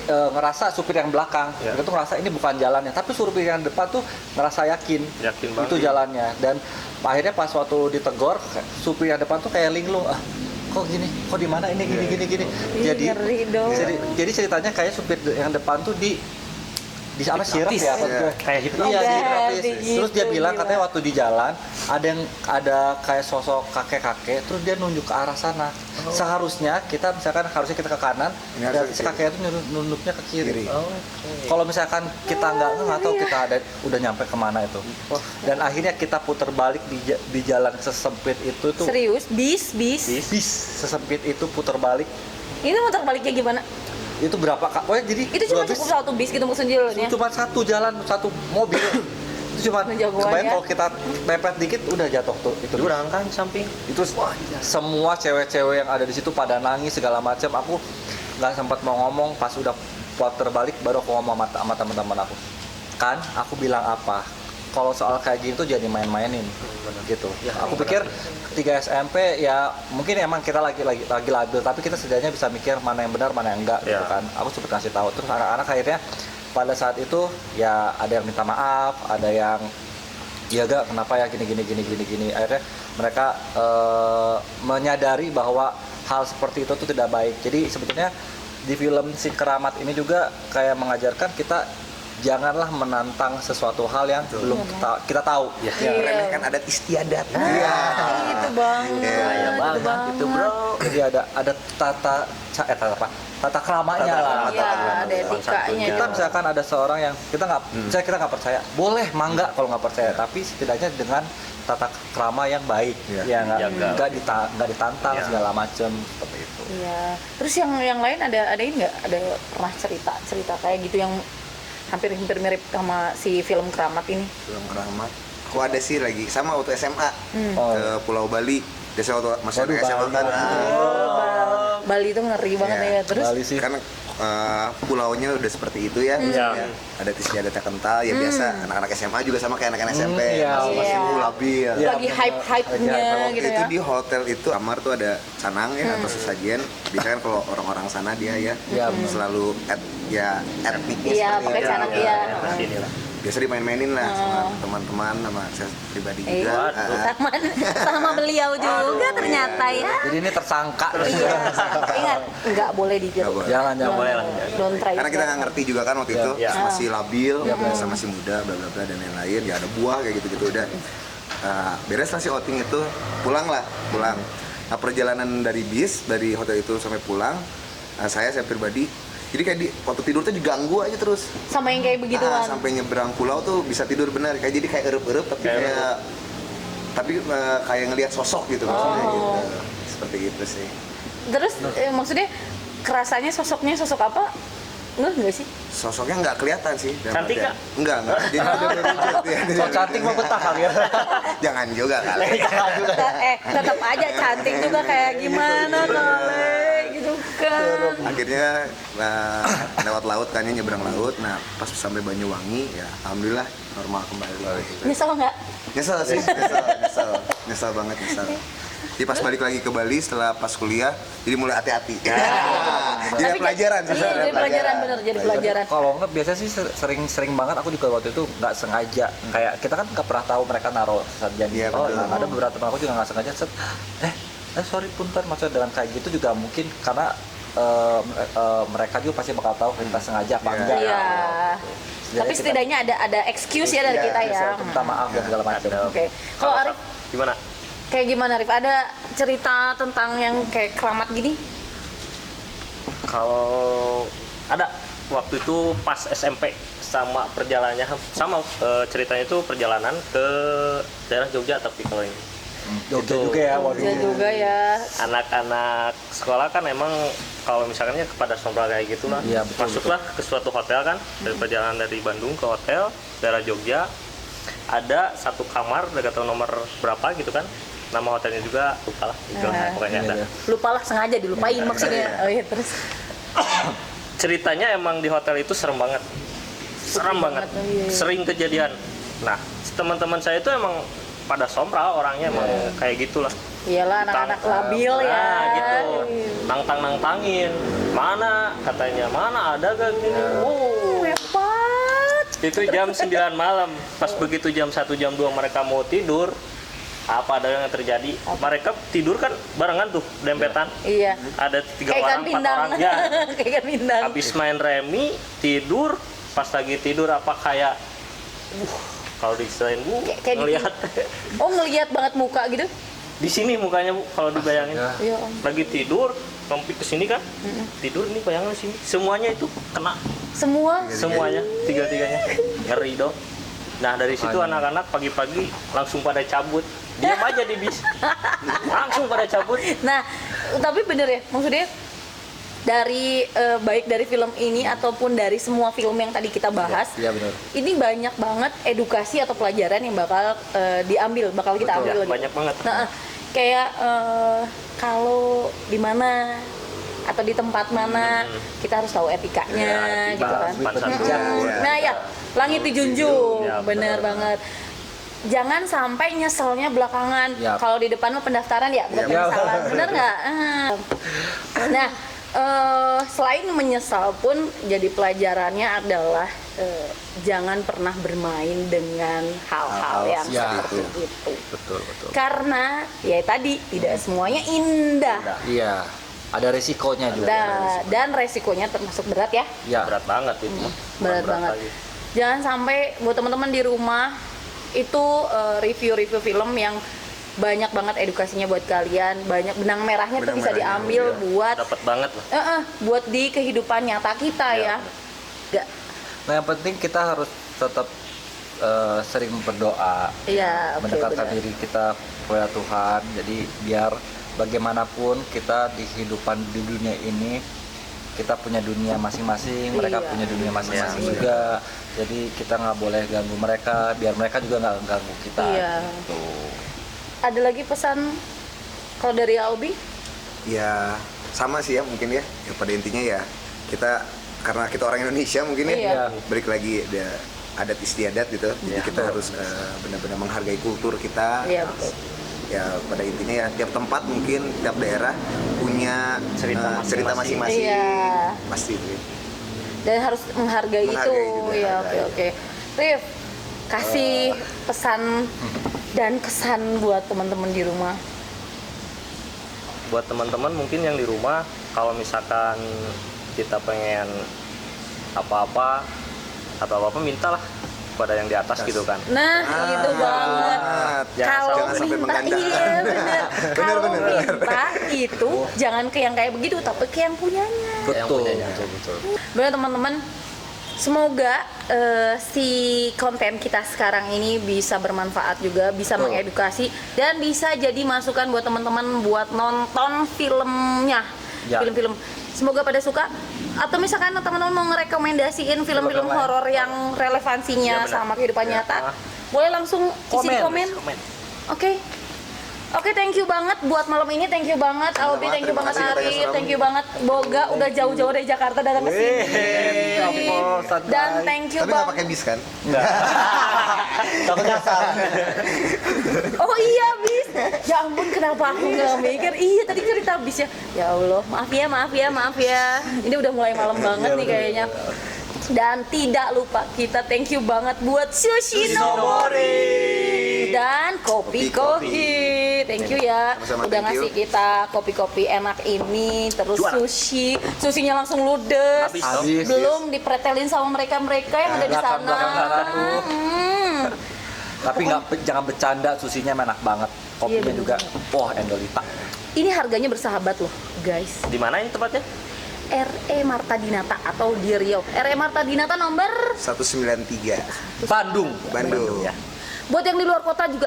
Speaker 2: ngerasa supir yang belakang itu tuh ngerasa ini bukan jalannya, tapi supir yang depan tuh ngerasa yakin
Speaker 4: banget
Speaker 2: itu jalannya. Dan akhirnya pas waktu ditegor, supir yang depan tuh kayak linglung, kok gini, kok di mana ini gini. Jadi ceritanya kayak supir yang depan tuh di apa sirap ya,
Speaker 4: kayak
Speaker 2: iya dihipnotis. Terus dia bilang katanya waktu di jalan ada kayak sosok kakek-kakek, terus dia nunjuk ke arah sana. Seharusnya kita harusnya kita ke kanan, dan si kakek itu nunjuknya ke kiri. Kalau misalkan kita nggak tahu kita udah nyampe kemana itu. Dan akhirnya kita putar balik di jalan sesempit itu tuh.
Speaker 1: Serius? Bis?
Speaker 2: Bis sesempit itu putar balik.
Speaker 1: Ini muter baliknya gimana?
Speaker 2: Itu berapa kak? Oh, jadi
Speaker 1: Itu cuma cukup satu bis gitu maksudnya ya?
Speaker 2: cuma satu jalan, satu mobil. Itu cuma
Speaker 1: Jagoan
Speaker 2: kebayang
Speaker 1: ya.
Speaker 2: kalau kita mepet dikit udah jatuh tuh itu
Speaker 4: Jurang kan samping.
Speaker 2: itu semua cewek-cewek yang ada di situ pada nangis segala macam. Aku nggak sempat mau ngomong, pas udah putar balik baru aku ngomong sama teman-teman aku. Kan aku bilang apa, kalau soal kayak gitu jadi main-mainin gitu. Aku pikir 3 SMP ya mungkin emang kita lagi labil, tapi kita setidaknya bisa mikir mana yang benar mana yang enggak gitu kan. Aku sempat kasih tahu, terus anak-anak akhirnya pada saat itu ya ada yang minta maaf, ada yang ya gak kenapa ya gini. Akhirnya mereka menyadari bahwa hal seperti itu tuh tidak baik. Jadi sebetulnya di film Si Keramat ini juga kayak mengajarkan kita janganlah menantang sesuatu hal yang belum kita tahu.
Speaker 3: Meremehkan adat istiadat.
Speaker 1: Itu banget.
Speaker 2: Itu bro. Jadi ada tata keramanya lah.
Speaker 1: Iya, ada etikanya.
Speaker 2: Kita misalkan ada seorang yang kita nggak percaya, boleh mangga kalau nggak percaya, tapi setidaknya dengan tata krama yang baik, ya nggak ditantang segala macam seperti itu.
Speaker 1: Iya. Terus yang lain ada ini nggak? Ada pernah cerita kayak gitu yang hampir mirip sama si film Keramat ini?
Speaker 3: Film Keramat. Aku ada sih lagi sama waktu SMA ke Pulau Bali. Biasa waktu masih anak SMA kan.
Speaker 1: Bali itu ngeri banget ya. Terus
Speaker 2: Bali sih.
Speaker 3: Kan pulaunya udah seperti itu ya. Ada istiadatnya kental ya biasa. Anak-anak SMA juga sama kayak anak-anak SMP. Masih labil.
Speaker 1: lagi hype-nya gitu
Speaker 3: Itu
Speaker 1: ya.
Speaker 3: di hotel itu kamar tuh ada canang ya atau sesajen. Biasanya kan kalau orang-orang sana dia ya selalu etniknya
Speaker 1: Iya,
Speaker 3: seperti
Speaker 1: pakai
Speaker 3: itu.
Speaker 1: canang iya.
Speaker 3: Biasa dimain-mainin lah sama teman-teman, sama saya pribadi juga.
Speaker 1: Sama beliau juga ternyata ya.
Speaker 2: Jadi ini tersangka.
Speaker 1: Iya. Ingat, nggak boleh
Speaker 3: Nggak boleh.
Speaker 2: Jangan
Speaker 4: boleh lah.
Speaker 1: Don't try.
Speaker 3: Karena kita nggak ngerti juga kan waktu itu masih labil, masih muda, bla bla bla dan lain-lain. Ya ada buah kayak gitu-gitu udah. Beres lah si outing itu, pulang. Nah, perjalanan dari hotel itu sampai pulang, saya pribadi, jadi kayak waktu tidur tuh diganggu aja terus.
Speaker 1: Sama yang kayak begituan.
Speaker 3: Sampai nyebrang pulau tuh bisa tidur benar, kayak jadi kayak erup-erup tapi kayak ngelihat sosok gitu maksudnya gitu. Seperti itu sih.
Speaker 1: Terus maksudnya kerasanya sosoknya sosok apa? Enggak sih?
Speaker 3: Sosoknya nggak kelihatan sih.
Speaker 4: Cantik nggak?
Speaker 3: Enggak. Jadi udah berwujud ya.
Speaker 2: Kalau cantik mah betah kali ya.
Speaker 3: Jangan juga kali.
Speaker 1: Tetap aja cantik juga kayak gimana kali gitu kan.
Speaker 3: Akhirnya lewat laut kan, nyebrang laut. Nah, pas sampai Banyuwangi ya alhamdulillah normal kembali.
Speaker 1: Nyesel nggak?
Speaker 3: Nyesel sih, nyesel banget. Jadi pas balik lagi ke Bali setelah pas kuliah, jadi mulai hati-hati. Jadi
Speaker 1: Tapi
Speaker 3: pelajaran sih.
Speaker 1: Iya, jadi pelajaran bener, jadi pelajaran.
Speaker 2: Kalau nggak biasa sih sering banget aku juga waktu itu nggak sengaja. Kayak kita kan nggak pernah tahu mereka naruh janji.
Speaker 3: Iya, betul.
Speaker 2: Ada beberapa teman aku juga nggak sengaja sorry punten, maksudnya dengan kayak gitu juga mungkin karena mereka juga pasti bakal tahu kita sengaja apa enggak.
Speaker 1: Iya. Tapi setidaknya ada excuse ya dari kita ya.
Speaker 2: Minta maaf dan segala macam.
Speaker 1: Oke. Kalau Arif
Speaker 4: Gimana?
Speaker 1: kayak gimana Arif? Ada cerita tentang yang kayak keramat gini?
Speaker 4: Kalau ada waktu itu pas SMP sama perjalanannya ceritanya itu perjalanan ke daerah Jogja, tapi kalau ini
Speaker 2: Jogja juga ya,
Speaker 1: Jogja juga ya.
Speaker 4: anak-anak sekolah kan emang kalau misalnya kepada sombra kayak gitu lah,
Speaker 2: Iya, betul,
Speaker 4: masuklah ke suatu hotel kan, dari perjalanan dari Bandung ke hotel daerah Jogja, ada satu kamar, nggak tahu nomor berapa gitu kan. nama hotelnya juga lupa lah itulah pokoknya ada.
Speaker 1: Lupalah, sengaja dilupain maksudnya. Oh iya, terus
Speaker 4: Ceritanya emang di hotel itu serem banget,
Speaker 1: Iya.
Speaker 4: sering kejadian. Nah teman-teman saya itu emang pada sompral orangnya emang kayak gitulah.
Speaker 1: iyalah anak-anak labil ya.
Speaker 4: Nah, gitu. Nantangin. Mana katanya, mana ada gak gini.
Speaker 1: Hebat.
Speaker 4: Itu jam 9 malam. Pas begitu jam 1 jam 2 mereka mau tidur, apa ada yang terjadi? Mereka tidur kan barengan tuh, dempetan.
Speaker 1: Iya.
Speaker 4: Ada 3
Speaker 1: Kayak ikan
Speaker 4: orang, 4
Speaker 1: pindang.
Speaker 4: orang. Ya.
Speaker 1: Kayak ikan pindang.
Speaker 4: Habis main remi, tidur, pas lagi tidur apa kayak kalau diselain
Speaker 1: Kayak
Speaker 4: ngelihat
Speaker 1: Oh, ngelihat banget muka gitu.
Speaker 4: di sini mukanya Bu, kalau dibayangin.
Speaker 1: Iya.
Speaker 4: Lagi tidur, nempik ke sini kan. Tidur ini bayangan di sini. Semuanya itu kena. Semuanya, tiga-tiganya. Ngeri dong. Nah, dari situ anak-anak pagi-pagi langsung pada cabut. Diam aja di bis. Langsung pada cabut.
Speaker 1: Nah, tapi bener ya, maksudnya dari baik dari film ini ataupun dari semua film yang tadi kita bahas,
Speaker 2: Iya benar.
Speaker 1: ini banyak banget edukasi atau pelajaran yang bakal bakal kita ambil
Speaker 4: Ya,
Speaker 1: lagi.
Speaker 4: banyak banget.
Speaker 1: Nah, kayak kalau di mana atau di tempat mana kita harus tahu etikanya, gitu kan.
Speaker 4: Sopan santun.
Speaker 1: Nah ya, langit dijunjung,
Speaker 4: Ya,
Speaker 1: bener banget. Jangan sampai nyeselnya belakangan.
Speaker 2: Yap.
Speaker 1: Kalau di depan mah pendaftaran ya, bukan penyesalan, bener nggak? Nah, selain menyesal pun jadi pelajarannya adalah jangan pernah bermain dengan hal-hal yang
Speaker 2: ya,
Speaker 1: seperti itu.
Speaker 2: Betul.
Speaker 1: Karena ya tadi tidak semuanya indah.
Speaker 2: Iya. Ada resikonya juga.
Speaker 1: Dan resikonya termasuk berat ya.
Speaker 2: Ya.
Speaker 4: Berat banget itu.
Speaker 1: Berat banget.
Speaker 4: lagi.
Speaker 1: Jangan sampai buat teman-teman di rumah itu review-review film yang banyak banget edukasinya buat kalian, banyak benang merahnya tuh bisa
Speaker 3: Benang merahnya,
Speaker 1: diambil buat
Speaker 4: Dapat banget lah.
Speaker 1: buat di kehidupan nyata kita ya. Gak,
Speaker 2: Nah, yang penting kita harus tetap sering berdoa,
Speaker 1: iya, oke,
Speaker 2: mendekatkan
Speaker 1: benar.
Speaker 2: diri kita kepada Tuhan. Jadi biar bagaimanapun kita di kehidupan di dunia ini kita punya dunia masing-masing, mereka
Speaker 1: Iya.
Speaker 2: punya dunia masing-masing
Speaker 1: Iya.
Speaker 2: juga. Jadi kita nggak boleh ganggu mereka, biar mereka juga nggak ganggu kita.
Speaker 1: Iya.
Speaker 2: Gitu.
Speaker 1: Ada lagi pesan kalau dari Albi?
Speaker 3: Ya sama sih ya mungkin ya. Ya pada intinya ya kita karena kita orang Indonesia mungkin ya.
Speaker 1: Iya.
Speaker 3: Balik lagi ada adat istiadat gitu. Jadi kita harus benar-benar menghargai kultur kita.
Speaker 1: Iya, betul.
Speaker 3: Ya pada intinya ya tiap tempat mungkin tiap daerah punya cerita masing-masing.
Speaker 1: Iya.
Speaker 3: Pasti itu.
Speaker 1: Dan harus menghargai itu.
Speaker 3: Menghargai juga,
Speaker 1: Iya,
Speaker 3: hargai.
Speaker 1: oke. Rif, kasih pesan dan kesan buat teman-teman di rumah.
Speaker 4: Buat teman-teman mungkin yang di rumah, kalau misalkan kita pengen apa-apa atau apa-apa mintalah kepada yang di atas gitu kan.
Speaker 1: Nah, itu banget. Kalau
Speaker 3: jangan sampai
Speaker 1: minta,
Speaker 3: mengandalkan.
Speaker 1: iya benar. Kalau
Speaker 3: bener.
Speaker 1: minta itu jangan ke yang kayak begitu, tapi ke yang punyanya.
Speaker 2: Betul.
Speaker 1: Benar teman-teman. Semoga si konten kita sekarang ini bisa bermanfaat juga, bisa mengedukasi dan bisa jadi masukan buat teman-teman buat nonton filmnya,
Speaker 2: Ya.
Speaker 1: film-film. Semoga pada suka. Atau misalkan teman-teman mau ngerekomendasiin film-film
Speaker 2: lain.
Speaker 1: horor yang relevansinya
Speaker 4: Ya, benar.
Speaker 1: sama kehidupan nyata, boleh langsung isi di komen. Oke. Oke, thank you banget buat malam ini, thank you banget Albi, thank you
Speaker 3: terima
Speaker 1: banget
Speaker 3: kasih banyak,
Speaker 1: Arif,
Speaker 3: Sam.
Speaker 1: thank you banget Boga udah jauh-jauh dari Jakarta datang ke sini. Dan thank you
Speaker 3: Tapi nggak
Speaker 1: banget.
Speaker 3: pakai bis kan?
Speaker 2: Takut nyasar.
Speaker 1: Oh iya bis. Ya ampun kenapa aku nggak mikir? Iya tadi cerita bis ya. Ya Allah, maaf ya. Ini udah mulai malam banget nih kayaknya. Dan tidak lupa kita thank you banget buat Sushi Nobori dan Kopi Kohi. Thank you ya
Speaker 3: Sama-sama,
Speaker 1: udah
Speaker 3: thank you.
Speaker 1: ngasih kita kopi-kopi enak ini, terus susinya langsung ludes.
Speaker 4: Habis.
Speaker 1: Belum dipretelin sama mereka-mereka yang ada di sana.
Speaker 2: Belakang sana tuh.
Speaker 1: Hmm.
Speaker 2: Tapi jangan bercanda, susinya enak banget. Kopinya
Speaker 1: Iya, bener.
Speaker 2: juga, wah Endolita.
Speaker 1: Ini harganya bersahabat loh, guys.
Speaker 4: Di mana ini tempatnya?
Speaker 1: RE Marta Dinata atau di Riau. RE Marta Dinata nomor
Speaker 3: 193
Speaker 2: Bandung.
Speaker 3: Bandung.
Speaker 1: buat yang di luar kota juga.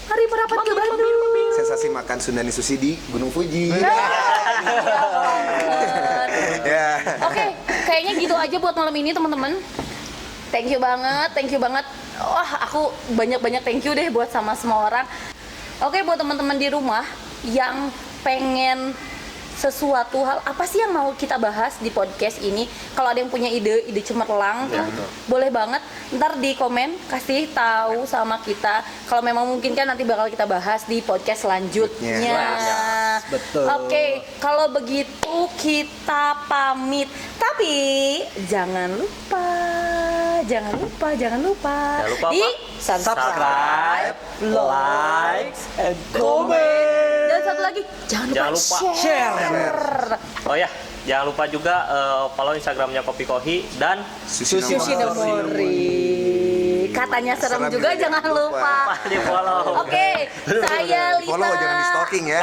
Speaker 1: Mari merapat ke Bandung.
Speaker 3: Sensasi makan Sundani Sushi di Gunung Fuji. Ya.
Speaker 1: Oke, kayaknya gitu aja buat malam ini teman-teman. Thank you banget. Wah, aku banyak-banyak thank you deh buat sama semua orang. Oke, buat teman-teman di rumah yang pengen sesuatu hal apa sih yang mau kita bahas di podcast ini, kalau ada yang punya ide cemerlang tuh boleh banget ntar di komen kasih tahu sama kita, kalau memang mungkin kan nanti bakal kita bahas di podcast selanjutnya.
Speaker 5: Betul.
Speaker 1: Oke, kalau begitu kita pamit, tapi jangan lupa
Speaker 4: Jangan lupa
Speaker 1: di
Speaker 4: apa?
Speaker 1: subscribe,
Speaker 5: like, and comment.
Speaker 1: dan satu lagi jangan lupa share.
Speaker 4: Oh ya, jangan lupa juga follow Instagramnya Kopi Kohi dan
Speaker 3: Sushi
Speaker 1: Nomori. Katanya serem juga, jangan lupa.
Speaker 4: di follow.
Speaker 1: Oke, saya Lita.
Speaker 3: Follow, jangan di stalking ya.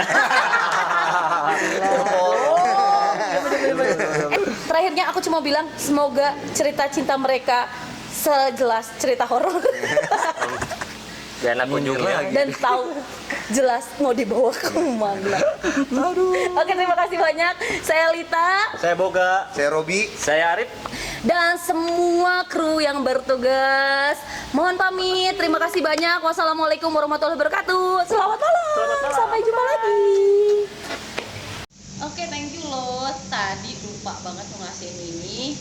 Speaker 1: Terakhirnya aku cuma bilang semoga cerita cinta mereka sejelas cerita horor
Speaker 4: Dan aku juga.
Speaker 1: dan tahu jelas mau dibawa ke mana. Oke, terima kasih banyak. Saya Lita
Speaker 4: Saya Boga.
Speaker 3: Saya Robi.
Speaker 4: Saya Arif.
Speaker 1: dan semua kru yang bertugas. Mohon pamit. Terima kasih banyak. Wassalamualaikum warahmatullahi wabarakatuh. Selamat malam. Sampai jumpa lagi. Oke, thank you loh. Tadi lupa banget mau ngasihin ini.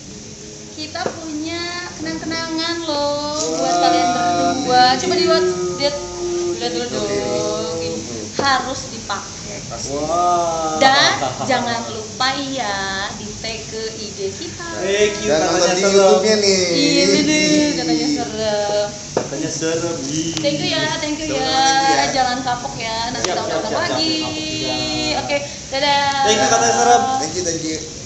Speaker 1: Kita punya kenang-kenangan loh buat kalian berdua. Coba dilihat dulu dong. Ini harus dipakai. Dan jangan lupa ya di tag ke IG kita.
Speaker 5: Thank you,
Speaker 3: Dan nonton
Speaker 5: katanya
Speaker 3: di
Speaker 5: serem.
Speaker 3: YouTube-nya nih.
Speaker 1: Ini deh katanya serem.
Speaker 5: Katanya serem.
Speaker 1: Thank you ya. Jangan kapok ya. Nanti kita undang lagi. Oke, dadah.
Speaker 5: Thank you, katanya serem.
Speaker 3: Thank you.